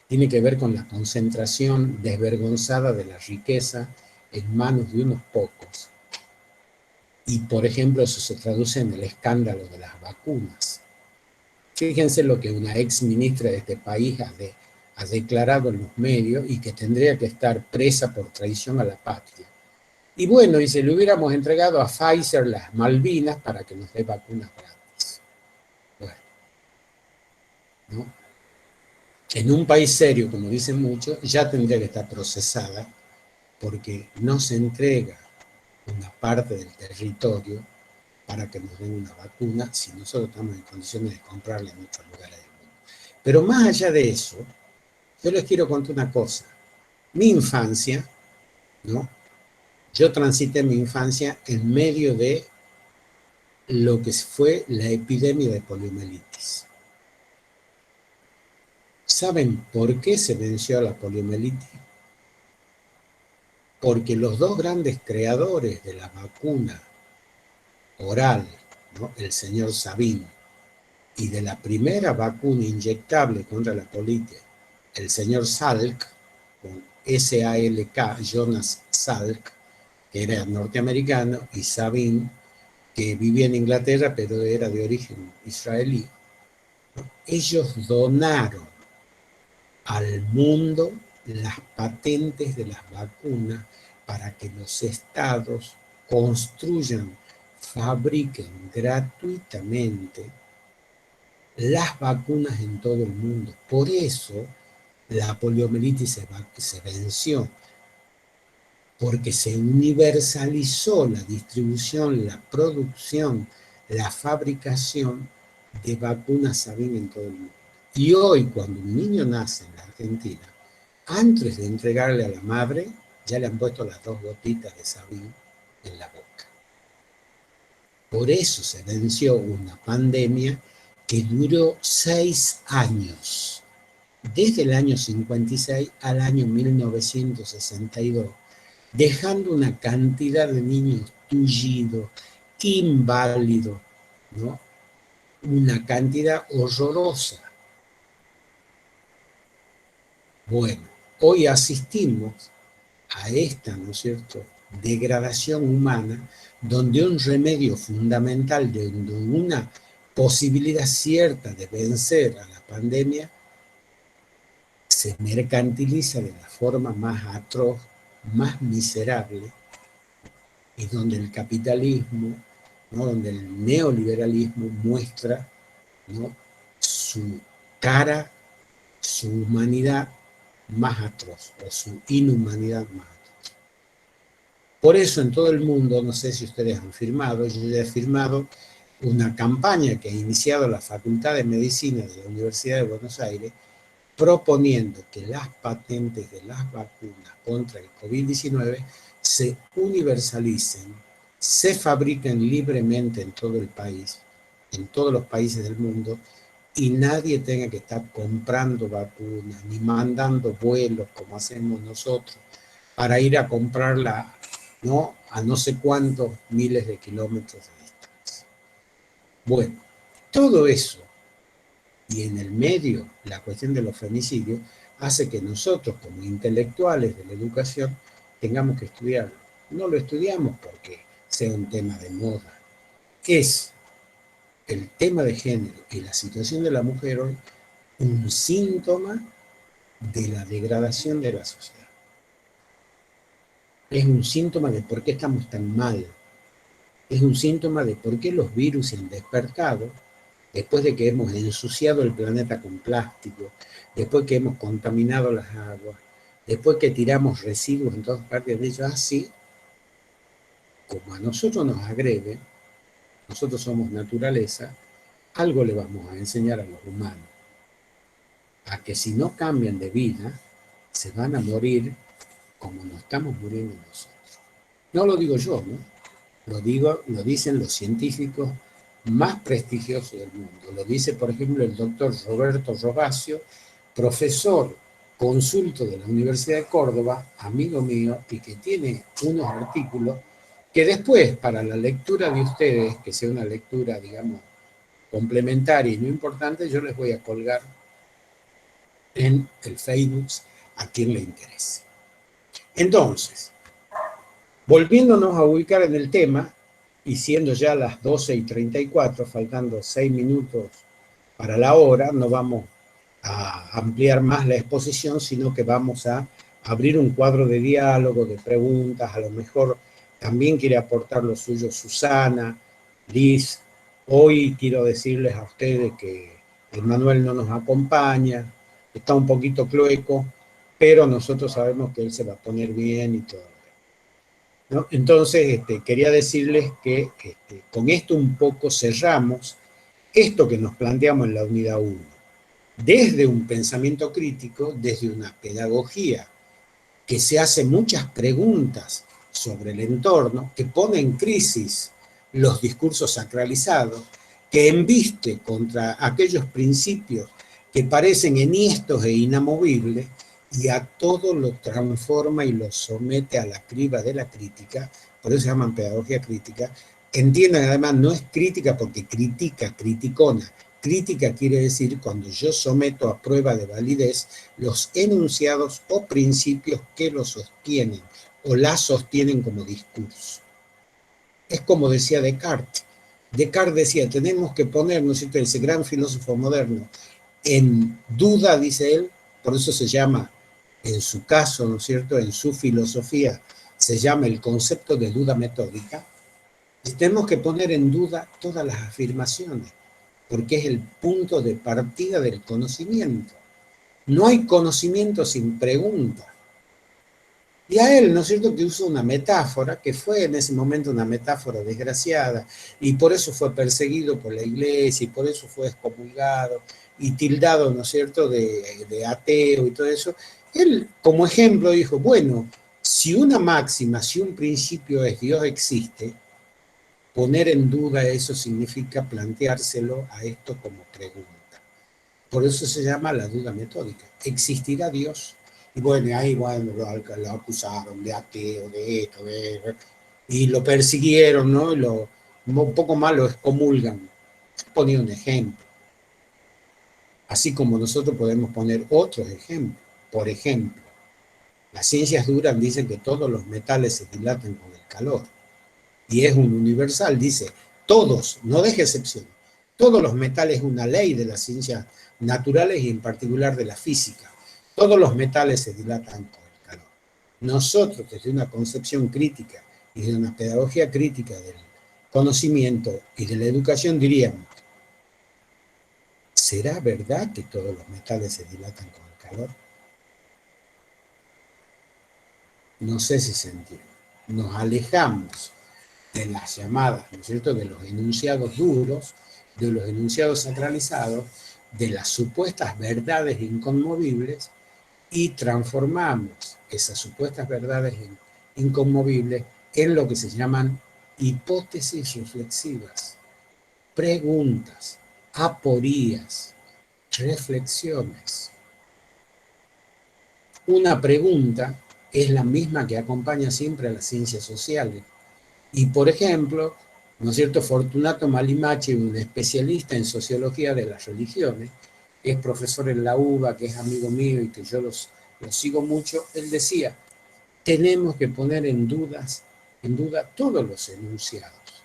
tiene que ver con la concentración desvergonzada de la riqueza en manos de unos pocos. Y, por ejemplo, eso se traduce en el escándalo de las vacunas. Fíjense lo que una ex ministra de este país ha declarado en los medios y que tendría que estar presa por traición a la patria. Y bueno, y si le hubiéramos entregado a Pfizer las Malvinas para que nos dé vacunas gratis. Bueno, ¿no? En un país serio, como dicen muchos, ya tendría que estar procesada porque no se entrega una parte del territorio para que nos den una vacuna si nosotros estamos en condiciones de comprarla en otros lugares del mundo. Pero más allá de eso, yo les quiero contar una cosa. Mi infancia, ¿no? Yo transité mi infancia en medio de lo que fue la epidemia de poliomielitis. ¿Saben por qué se venció a la poliomielitis? Porque los dos grandes creadores de la vacuna oral, ¿no? El señor Sabin, y de la primera vacuna inyectable contra la poliomielitis, el señor Salk, con S-A-L-K, Jonas Salk, que era norteamericano, y Sabin, que vivía en Inglaterra, pero era de origen israelí. Ellos donaron al mundo las patentes de las vacunas para que los estados construyan, fabriquen gratuitamente las vacunas en todo el mundo. Por eso la poliomielitis se venció, porque se universalizó la distribución, la producción, la fabricación de vacunas Sabin en todo el mundo. Y hoy, cuando un niño nace en la Argentina, antes de entregarle a la madre, ya le han puesto las 2 gotitas de Sabin en la boca. Por eso se venció una pandemia que duró 6 años, desde el año 56 al año 1962, dejando una cantidad de niños tullidos, inválidos, ¿no? Una cantidad horrorosa. Bueno, hoy asistimos a esta, ¿no es cierto?, degradación humana, donde un remedio fundamental, de una posibilidad cierta de vencer a la pandemia, se mercantiliza de la forma más atroz, más miserable, y donde el capitalismo, ¿no?, donde el neoliberalismo muestra, ¿no?, su cara, su humanidad más atroz, o su inhumanidad más atroz. Por eso en todo el mundo, no sé si ustedes han firmado, yo ya he firmado una campaña que ha iniciado la Facultad de Medicina de la Universidad de Buenos Aires, proponiendo que las patentes de las vacunas contra el COVID-19 se universalicen, se fabriquen libremente en todo el país, en todos los países del mundo, y nadie tenga que estar comprando vacunas, ni mandando vuelos como hacemos nosotros, para ir a comprarla, ¿no?, a no sé cuántos miles de kilómetros de distancia. Bueno, todo eso, y en el medio la cuestión de los femicidios, hace que nosotros como intelectuales de la educación tengamos que estudiarlo. No lo estudiamos porque sea un tema de moda. Es el tema de género y la situación de la mujer hoy un síntoma de la degradación de la sociedad. Es un síntoma de por qué estamos tan mal. Es un síntoma de por qué los virus se han despertado después de que hemos ensuciado el planeta con plástico, después que hemos contaminado las aguas, después que tiramos residuos en todas partes de ellos, así, como a nosotros nos agrede, nosotros somos naturaleza, algo le vamos a enseñar a los humanos, a que si no cambian de vida, se van a morir como nos estamos muriendo nosotros. No lo digo yo, ¿no? Lo dicen los científicos más prestigiosos del mundo. Lo dice, por ejemplo, el doctor Roberto Robacio, profesor consulto de la Universidad de Córdoba, amigo mío, y que tiene unos artículos que después, para la lectura de ustedes, que sea una lectura, digamos, complementaria y no importante, yo les voy a colgar en el Facebook a quien le interese. Entonces, volviéndonos a ubicar en el tema, y siendo ya las 12:34, faltando 6 minutos para la hora, no vamos a ampliar más la exposición, sino que vamos a abrir un cuadro de diálogo, de preguntas, a lo mejor también quiere aportar lo suyo Susana, Liz. Hoy quiero decirles a ustedes que Emmanuel no nos acompaña, está un poquito clueco, pero nosotros sabemos que él se va a poner bien y todo, ¿no? Entonces, quería decirles que con esto un poco cerramos esto que nos planteamos en la unidad 1, desde un pensamiento crítico, desde una pedagogía que se hace muchas preguntas sobre el entorno, que pone en crisis los discursos sacralizados, que embiste contra aquellos principios que parecen enhiestos e inamovibles, y a todo lo transforma y lo somete a la criba de la crítica, por eso se llaman pedagogía crítica. Entiendan, además, no es crítica porque critica, criticona. Crítica quiere decir cuando yo someto a prueba de validez los enunciados o principios que lo sostienen o la sostienen como discurso. Es como decía Descartes. Descartes decía, tenemos que poner, ¿no es cierto?, ese gran filósofo moderno, en duda, dice él, por eso se llama, en su caso, ¿no es cierto?, en su filosofía, se llama el concepto de duda metódica. Y tenemos que poner en duda todas las afirmaciones, porque es el punto de partida del conocimiento. No hay conocimiento sin pregunta. Y a él, ¿no es cierto?, que usa una metáfora, que fue en ese momento una metáfora desgraciada, y por eso fue perseguido por la iglesia, y por eso fue excomulgado, y tildado, ¿no es cierto?, de ateo y todo eso. Él, como ejemplo, dijo, bueno, si una máxima, si un principio es Dios existe, poner en duda eso significa planteárselo a esto como pregunta. Por eso se llama la duda metódica. ¿Existirá Dios? Y bueno, ahí bueno, lo acusaron de ateo, de esto, y lo persiguieron, ¿no? Y un poco más lo excomulgan. Ponía un ejemplo. Así como nosotros podemos poner otros ejemplos. Por ejemplo, las ciencias duras dicen que todos los metales se dilatan con el calor. Y es un universal, dice, todos, no deje excepción. Todos los metales es una ley de las ciencias naturales y en particular de la física. Todos los metales se dilatan con el calor. Nosotros, desde una concepción crítica y de una pedagogía crítica del conocimiento y de la educación, diríamos, ¿será verdad que todos los metales se dilatan con el calor? No sé si se entiende. Nos alejamos de las llamadas, ¿no es cierto?, de los enunciados duros, de los enunciados sacralizados, de las supuestas verdades inconmovibles, y transformamos esas supuestas verdades inconmovibles en lo que se llaman hipótesis reflexivas, preguntas, aporías, reflexiones. Una pregunta es la misma que acompaña siempre a las ciencias sociales. Y, por ejemplo, ¿no es cierto?, Fortunato Malimachi, un especialista en sociología de las religiones, que es profesor en la UBA, que es amigo mío y que yo los sigo mucho, él decía, tenemos que poner en duda todos los enunciados.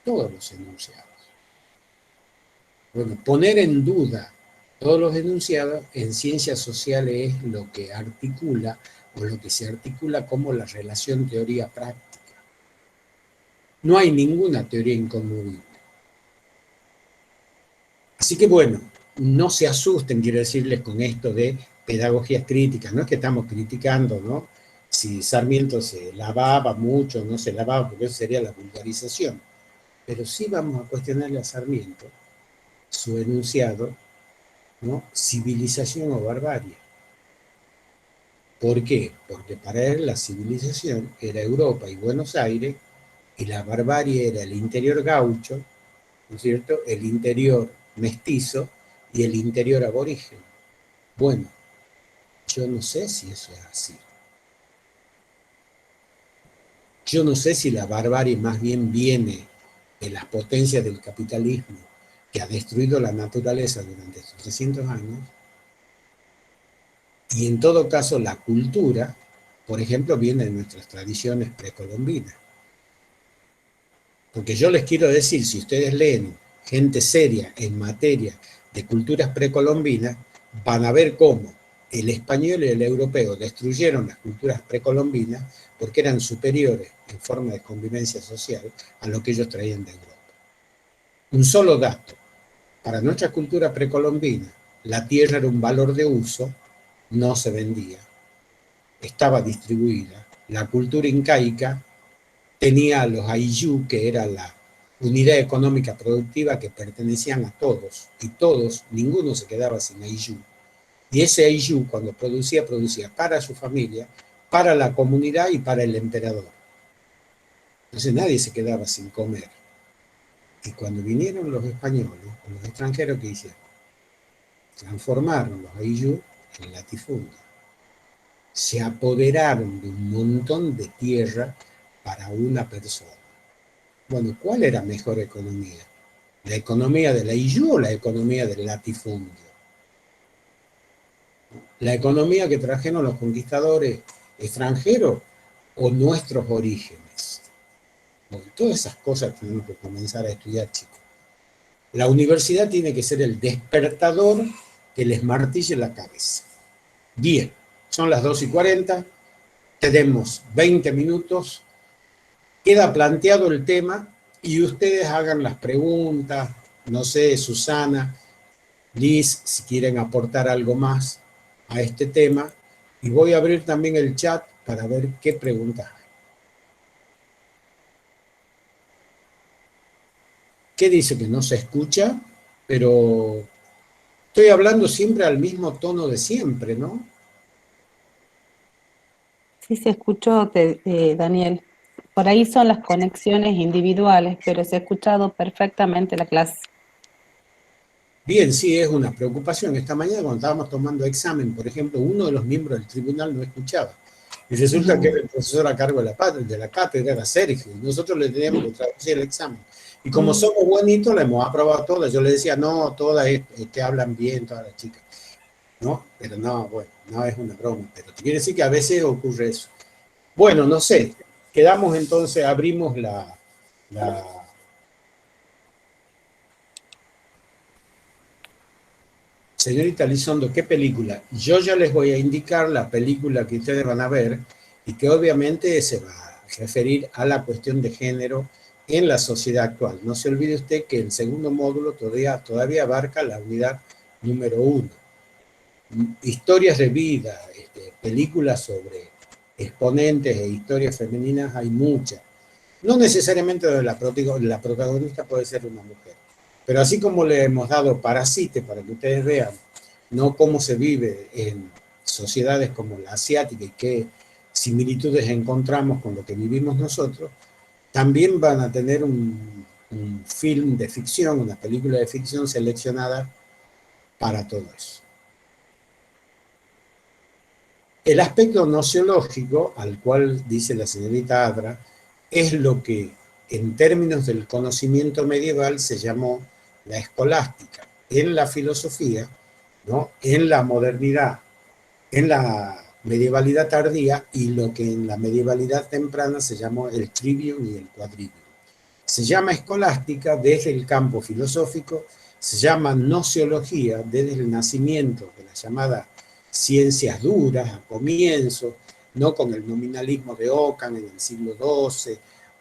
Todos los enunciados. Bueno, poner en duda todos los enunciados en ciencias sociales es lo que articula, o lo que se articula como la relación teoría-práctica. No hay ninguna teoría inconmovible. Así que bueno, no se asusten, quiero decirles con esto de pedagogías críticas, no es que estamos criticando, ¿no? Si Sarmiento se lavaba mucho, no se lavaba, porque eso sería la vulgarización. Pero sí vamos a cuestionarle a Sarmiento su enunciado, ¿no? Civilización o barbarie. ¿Por qué? Porque para él la civilización era Europa y Buenos Aires, y la barbarie era el interior gaucho, ¿no es cierto? El interior mestizo y el interior aborigen. Bueno, yo no sé si eso es así. Yo no sé si la barbarie más bien viene de las potencias del capitalismo que ha destruido la naturaleza durante estos 300 años, y en todo caso la cultura, por ejemplo, viene de nuestras tradiciones precolombinas. Porque yo les quiero decir, si ustedes leen gente seria en materia de culturas precolombinas, van a ver cómo el español y el europeo destruyeron las culturas precolombinas porque eran superiores en forma de convivencia social a lo que ellos traían de Europa. Un solo dato: para nuestra cultura precolombina, la tierra era un valor de uso, no se vendía, estaba distribuida. La cultura incaica tenía a los Ayllu, que era la unidad económica productiva que pertenecían a todos, y todos, ninguno se quedaba sin Ayllu. Y ese Ayllu, cuando producía, producía para su familia, para la comunidad y para el emperador. Entonces nadie se quedaba sin comer. Y cuando vinieron los españoles, los extranjeros, ¿qué hicieron? Transformaron los Ayllu en latifundios. Se apoderaron de un montón de tierra para una persona. Bueno, ¿cuál era mejor economía? ¿La economía del Ayllu o la economía del latifundio? ¿La economía que trajeron los conquistadores extranjeros o nuestros orígenes? Bueno, todas esas cosas tenemos que comenzar a estudiar, chicos. La universidad tiene que ser el despertador que les martille la cabeza. Bien, son las 2:40, tenemos 20 minutos, queda planteado el tema y ustedes hagan las preguntas, no sé, Susana, Liz, si quieren aportar algo más a este tema, y voy a abrir también el chat para ver qué preguntas hay. ¿Qué dice que no se escucha? Pero estoy hablando siempre al mismo tono de siempre, ¿no? Sí, se escuchó, Daniel. Por ahí son las conexiones individuales, pero se ha escuchado perfectamente la clase. Bien, sí, es una preocupación. Esta mañana cuando estábamos tomando examen, por ejemplo, uno de los miembros del tribunal no escuchaba. Y resulta que el profesor a cargo de la cátedra era Sergio, y nosotros le teníamos que traducir el examen. Y como somos bonitos, le hemos aprobado todas. Yo le decía, no, todas que hablan bien, todas las chicas. ¿No? Pero no, bueno, no es una broma. Pero te quiere decir que a veces ocurre eso. Bueno, no sé. Quedamos entonces, abrimos la Señorita Lizondo, ¿qué película? Yo ya les voy a indicar la película que ustedes van a ver y que obviamente se va a referir a la cuestión de género en la sociedad actual. No se olvide usted que el segundo módulo todavía abarca la unidad número 1. Historias de vida, películas sobre exponentes e historias femeninas hay muchas. No necesariamente la protagonista puede ser una mujer. Pero así como le hemos dado Parasite para que ustedes vean, no cómo se vive en sociedades como la asiática y qué similitudes encontramos con lo que vivimos nosotros, también van a tener un film de ficción, una película de ficción seleccionada para todo eso. El aspecto nociológico, al cual dice la señorita Adra, es lo que en términos del conocimiento medieval se llamó la escolástica. En la filosofía, ¿no? En la modernidad, en la medievalidad tardía y lo que en la medievalidad temprana se llamó el trivium y el quadrivium. Se llama escolástica desde el campo filosófico, se llama nociología desde el nacimiento de la llamada ciencias duras a comienzo, no con el nominalismo de Ockham en el siglo XII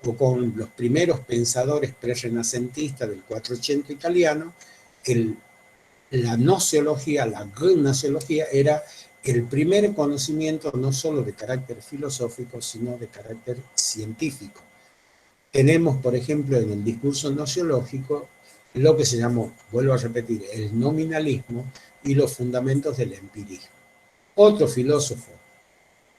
o con los primeros pensadores pre-renacentistas del 480 italiano, el la gnoseología, la gnoseología era el primer conocimiento no solo de carácter filosófico, sino de carácter científico. Tenemos, por ejemplo, en el discurso gnoseológico lo que se llamó, vuelvo a repetir, el nominalismo y los fundamentos del empirismo. Otro filósofo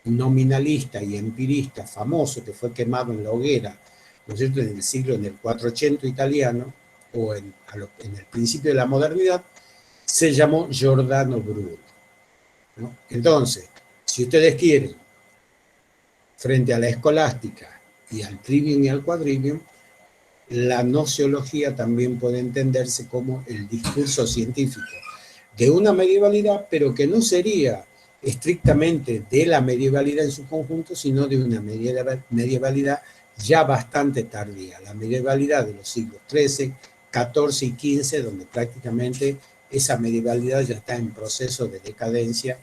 nominalista y empirista famoso que fue quemado en la hoguera, ¿no es cierto?, en el 480 italiano, o en el principio de la modernidad, se llamó Giordano Bruno, ¿no? Entonces, si ustedes quieren, frente a la escolástica y al trivium y al quadrivium, la gnoseología también puede entenderse como el discurso científico de una medievalidad, pero que no sería estrictamente de la medievalidad en su conjunto, sino de una medievalidad ya bastante tardía, la medievalidad de los siglos XIII, XIV y XV, donde prácticamente esa medievalidad ya está en proceso de decadencia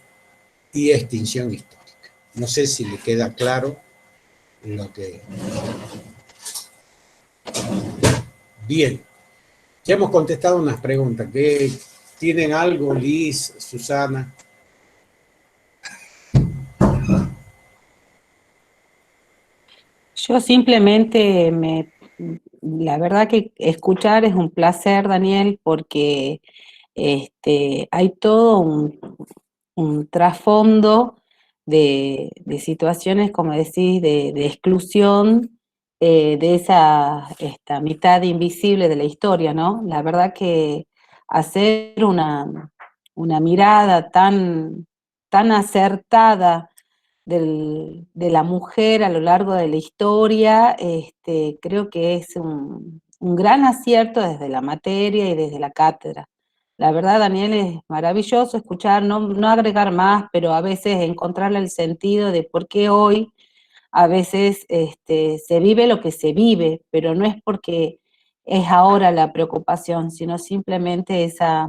y extinción histórica. No sé si le queda claro lo que... Bien, ya hemos contestado unas preguntas. ¿Tienen algo, Liz, Susana? Yo simplemente la verdad que escuchar es un placer, Daniel, porque hay todo un trasfondo de situaciones, como decís, de exclusión de esta mitad invisible de la historia, ¿no? La verdad que hacer una mirada tan acertada de la mujer a lo largo de la historia, creo que es un gran acierto desde la materia y desde la cátedra. La verdad, Daniel, es maravilloso escuchar, no agregar más, pero a veces encontrarle el sentido de por qué hoy a veces se vive lo que se vive, pero no es porque es ahora la preocupación, sino simplemente esa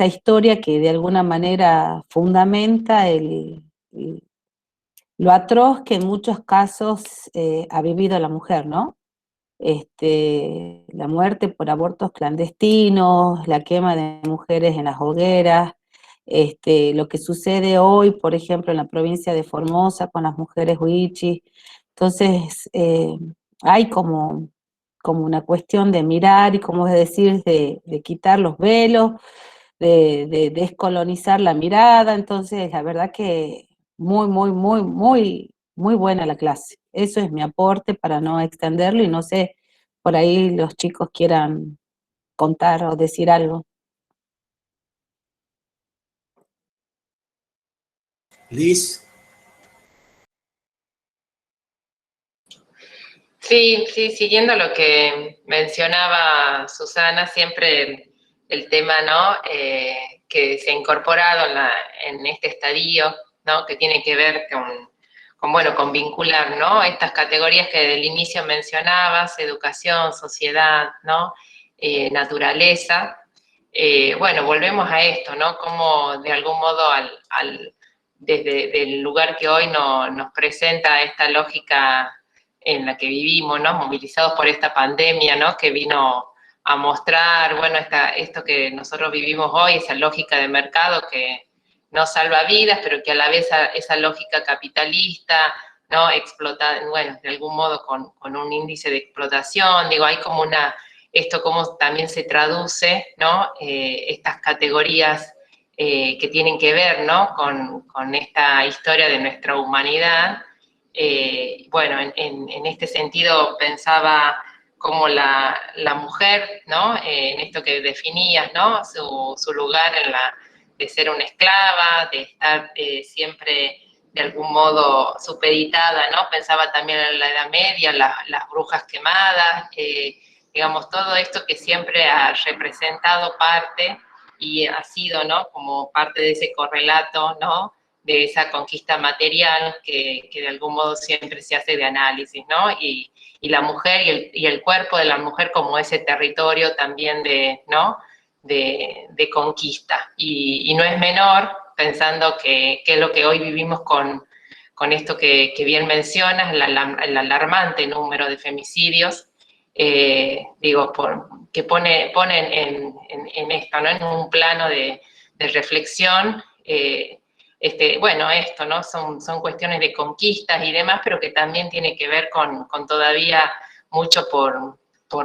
historia que de alguna manera fundamenta lo atroz que en muchos casos ha vivido la mujer, ¿no? La muerte por abortos clandestinos, la quema de mujeres en las hogueras, lo que sucede hoy, por ejemplo, en la provincia de Formosa con las mujeres huichis. Entonces, hay como una cuestión de mirar y, como decir, de quitar los velos, de descolonizar la mirada. Entonces, la verdad que muy buena la clase. Eso es mi aporte para no extenderlo y no sé, por ahí los chicos quieran contar o decir algo. Liz. Sí, sí, siguiendo lo que mencionaba Susana, siempre el tema, ¿no? Que se ha incorporado en este estadio, ¿no? Que tiene que ver con vincular, ¿no? Estas categorías que del inicio mencionabas, educación, sociedad, ¿no? Naturaleza. Bueno, volvemos a esto, ¿no? Como de algún modo desde el lugar que hoy nos presenta esta lógica en la que vivimos, ¿no? Movilizados por esta pandemia, ¿no? Que vino a mostrar, bueno, esto que nosotros vivimos hoy, esa lógica de mercado que no salva vidas, pero que a la vez esa lógica capitalista, ¿no? Explota, bueno, de algún modo con un índice de explotación, digo, hay como esto cómo también se traduce, ¿no? Estas categorías que tienen que ver, ¿no? Con esta historia de nuestra humanidad. Bueno, en este sentido pensaba como la mujer, ¿no? En esto que definías, ¿no? Su lugar de ser una esclava, de estar siempre de algún modo supeditada, ¿no? Pensaba también en la Edad Media, las brujas quemadas, digamos, todo esto que siempre ha representado parte y ha sido, ¿no? Como parte de ese correlato, ¿no? De esa conquista material que de algún modo siempre se hace de análisis, ¿no? Y la mujer y el cuerpo de la mujer como ese territorio también ¿no? de conquista. Y no es menor, pensando que es lo que hoy vivimos con esto que bien mencionas, el alarmante número de femicidios, digo, que ponen en esto, ¿no? En un plano de reflexión, bueno, esto, ¿no? Son cuestiones de conquistas y demás, pero que también tiene que ver con todavía mucho por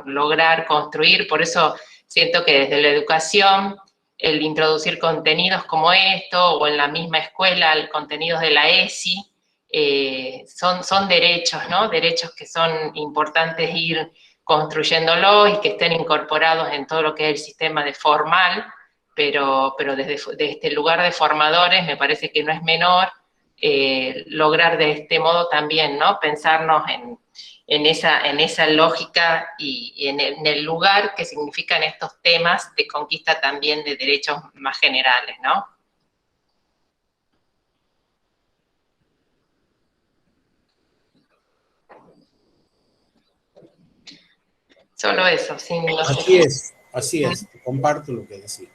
lograr construir. Por eso siento que desde la educación, el introducir contenidos como esto, o en la misma escuela, contenidos de la ESI, son derechos, ¿no? Derechos que son importantes ir construyéndolos y que estén incorporados en todo lo que es el sistema de formal, pero desde este lugar de formadores me parece que no es menor lograr de este modo también, ¿no? Pensarnos en esa lógica y en el lugar que significan estos temas de conquista también de derechos más generales, ¿no? Solo eso, sin no sé. Así es, comparto lo que decís.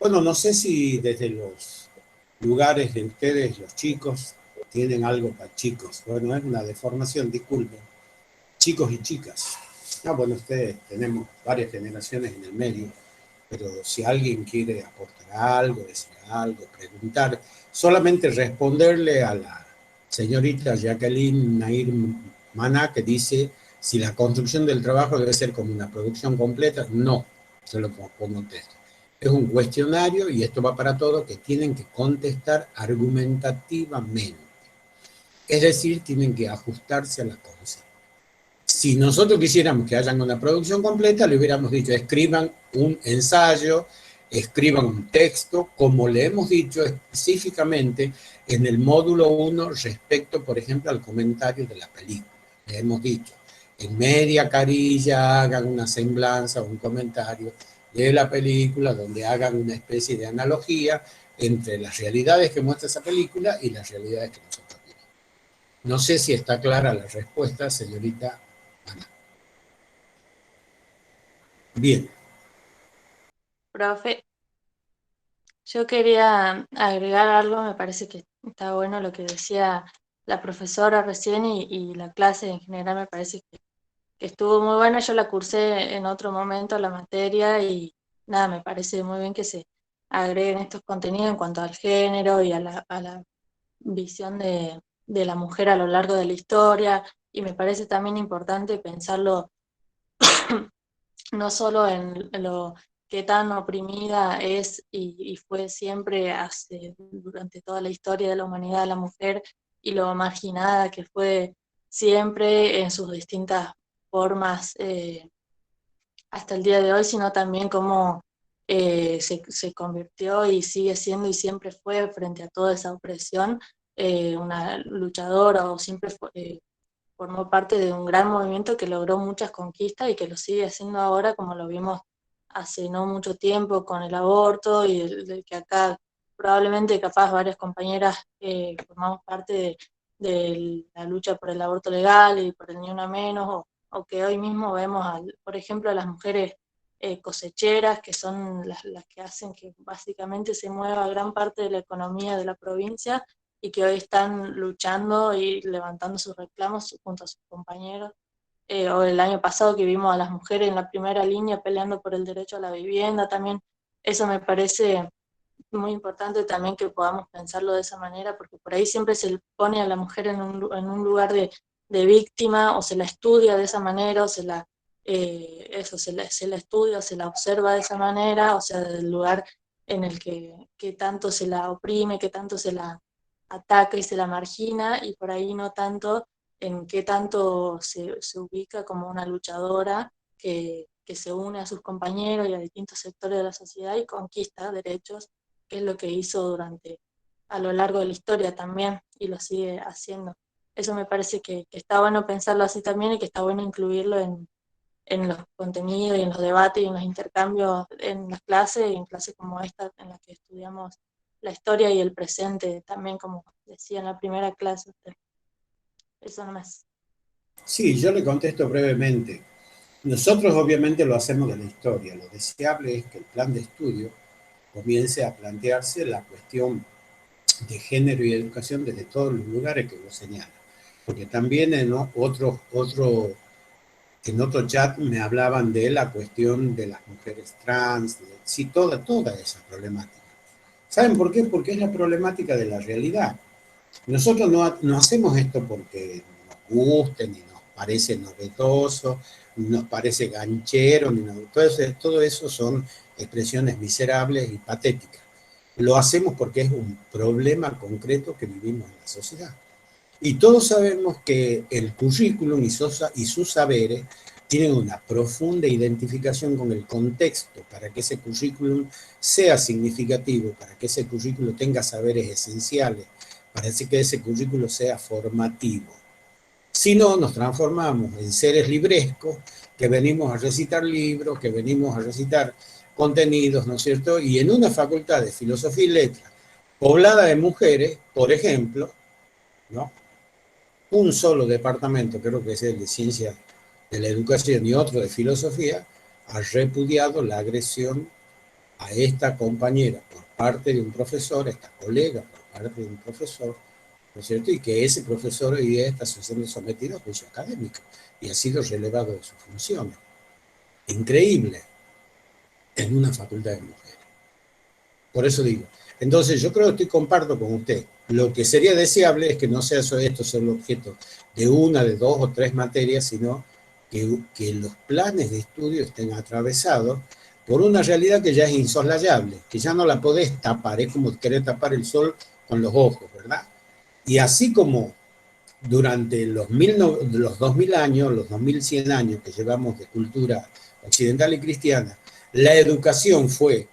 Bueno, no sé si desde los lugares de ustedes, los chicos, tienen algo para chicos. Bueno, es una deformación, disculpen. Chicos y chicas. Ah, bueno, ustedes tenemos varias generaciones en el medio, pero si alguien quiere aportar algo, decir algo, preguntar, solamente responderle a la señorita Jacqueline Nair Maná, que dice si la construcción del trabajo debe ser como una producción completa. No, se lo pongo en texto. Es un cuestionario, y esto va para todos, que tienen que contestar argumentativamente. Es decir, tienen que ajustarse a la concepción. Si nosotros quisiéramos que hayan una producción completa, le hubiéramos dicho, escriban un ensayo, escriban un texto, como le hemos dicho específicamente en el módulo 1 respecto, por ejemplo, al comentario de la película. Le hemos dicho, en media carilla hagan una semblanza, un comentario de la película, donde hagan una especie de analogía entre las realidades que muestra esa película y las realidades que nosotros vivimos. No sé si está clara la respuesta, señorita Ana. Bien. Profe, yo quería agregar algo, me parece que está bueno lo que decía la profesora recién y la clase en general me parece que estuvo muy buena. Yo la cursé en otro momento la materia y nada, me parece muy bien que se agreguen estos contenidos en cuanto al género y a la visión de la mujer a lo largo de la historia, y me parece también importante pensarlo no solo en lo que tan oprimida es y fue siempre durante toda la historia de la humanidad la mujer, y lo marginada que fue siempre en sus distintas formas hasta el día de hoy, sino también cómo se convirtió y sigue siendo y siempre fue, frente a toda esa opresión, una luchadora, o siempre formó parte de un gran movimiento que logró muchas conquistas y que lo sigue haciendo ahora, como lo vimos hace no mucho tiempo con el aborto, y del que acá probablemente capaz varias compañeras formamos parte de la lucha por el aborto legal y por el ni una menos, o que hoy mismo vemos, por ejemplo, a las mujeres cosecheras, que son las que hacen que básicamente se mueva gran parte de la economía de la provincia, y que hoy están luchando y levantando sus reclamos junto a sus compañeros. O el año pasado que vimos a las mujeres en la primera línea peleando por el derecho a la vivienda, también eso me parece muy importante también que podamos pensarlo de esa manera, porque por ahí siempre se pone a la mujer en un lugar de víctima, o se la estudia de esa manera, o se la estudia, o se la observa de esa manera, o sea, del lugar en el que tanto se la oprime, que tanto se la ataca y se la margina, y por ahí no tanto en qué tanto se ubica como una luchadora que se une a sus compañeros y a distintos sectores de la sociedad y conquista derechos, que es lo que hizo a lo largo de la historia también, y lo sigue haciendo. Eso me parece que está bueno pensarlo así también, y que está bueno incluirlo en los contenidos y en los debates y en los intercambios en las clases, y en clases como esta en la que estudiamos la historia y el presente también, como decía en la primera clase usted. Eso nomás. Sí, yo le contesto brevemente. Nosotros obviamente lo hacemos de la historia. Lo deseable es que el plan de estudio comience a plantearse la cuestión de género y educación desde todos los lugares que vos señalas. Porque también en otro en otro chat me hablaban de la cuestión de las mujeres trans, sí, toda esa problemática. ¿Saben por qué? Porque es la problemática de la realidad. Nosotros no hacemos esto porque nos guste, ni nos parece novedoso, ni nos parece ganchero, todo eso son expresiones miserables y patéticas. Lo hacemos porque es un problema concreto que vivimos en la sociedad. Y todos sabemos que el currículum y sus saberes tienen una profunda identificación con el contexto para que ese currículum sea significativo, para que ese currículum tenga saberes esenciales, para que ese currículum sea formativo. Si no, nos transformamos en seres librescos que venimos a recitar libros, que venimos a recitar contenidos, ¿no es cierto? Y en una facultad de filosofía y letras poblada de mujeres, por ejemplo, ¿no? Un solo departamento, creo que es el de ciencia de la educación y otro de filosofía, ha repudiado la agresión a esta compañera por parte de un profesor, a esta colega por parte de un profesor, ¿no es cierto? Y que ese profesor hoy día está siendo sometido a juicio académico y ha sido relevado de sus funciones. Increíble en una facultad de mujeres. Por eso digo, entonces yo creo que comparto con usted. Lo que sería deseable es que no sea esto solo objeto de una, de dos o tres materias, sino que los planes de estudio estén atravesados por una realidad que ya es insoslayable, que ya no la podés tapar, es como querer tapar el sol con los ojos, ¿verdad? Y así como durante los 2000 años, los 2100 años que llevamos de cultura occidental y cristiana, la educación fue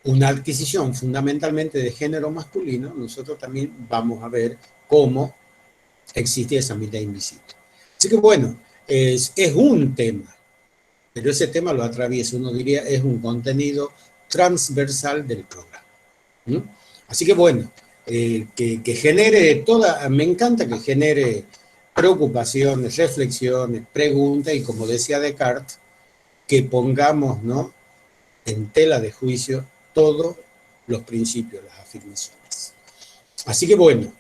una adquisición fundamentalmente de género masculino, nosotros también vamos a ver cómo existe esa mitad invisible. Así que bueno, es un tema, pero ese tema lo atraviesa, uno diría, es un contenido transversal del programa. ¿No? Así que bueno, que genere me encanta que genere preocupaciones, reflexiones, preguntas y como decía Descartes, que pongamos, ¿no?, en tela de juicio todos los principios, las afirmaciones. Así que bueno,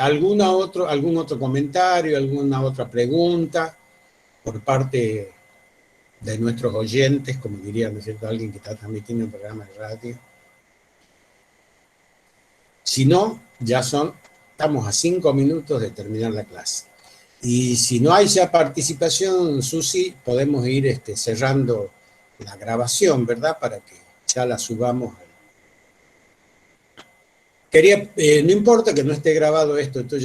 algún otro comentario, alguna otra pregunta por parte de nuestros oyentes, como diría, ¿no es cierto?, alguien que está transmitiendo un programa de radio. Si no, estamos a 5 minutos de terminar la clase. Y si no hay ya participación, Susi, podemos ir cerrando la grabación, ¿verdad? Para que ya la subamos. No importa que no esté grabado esto ya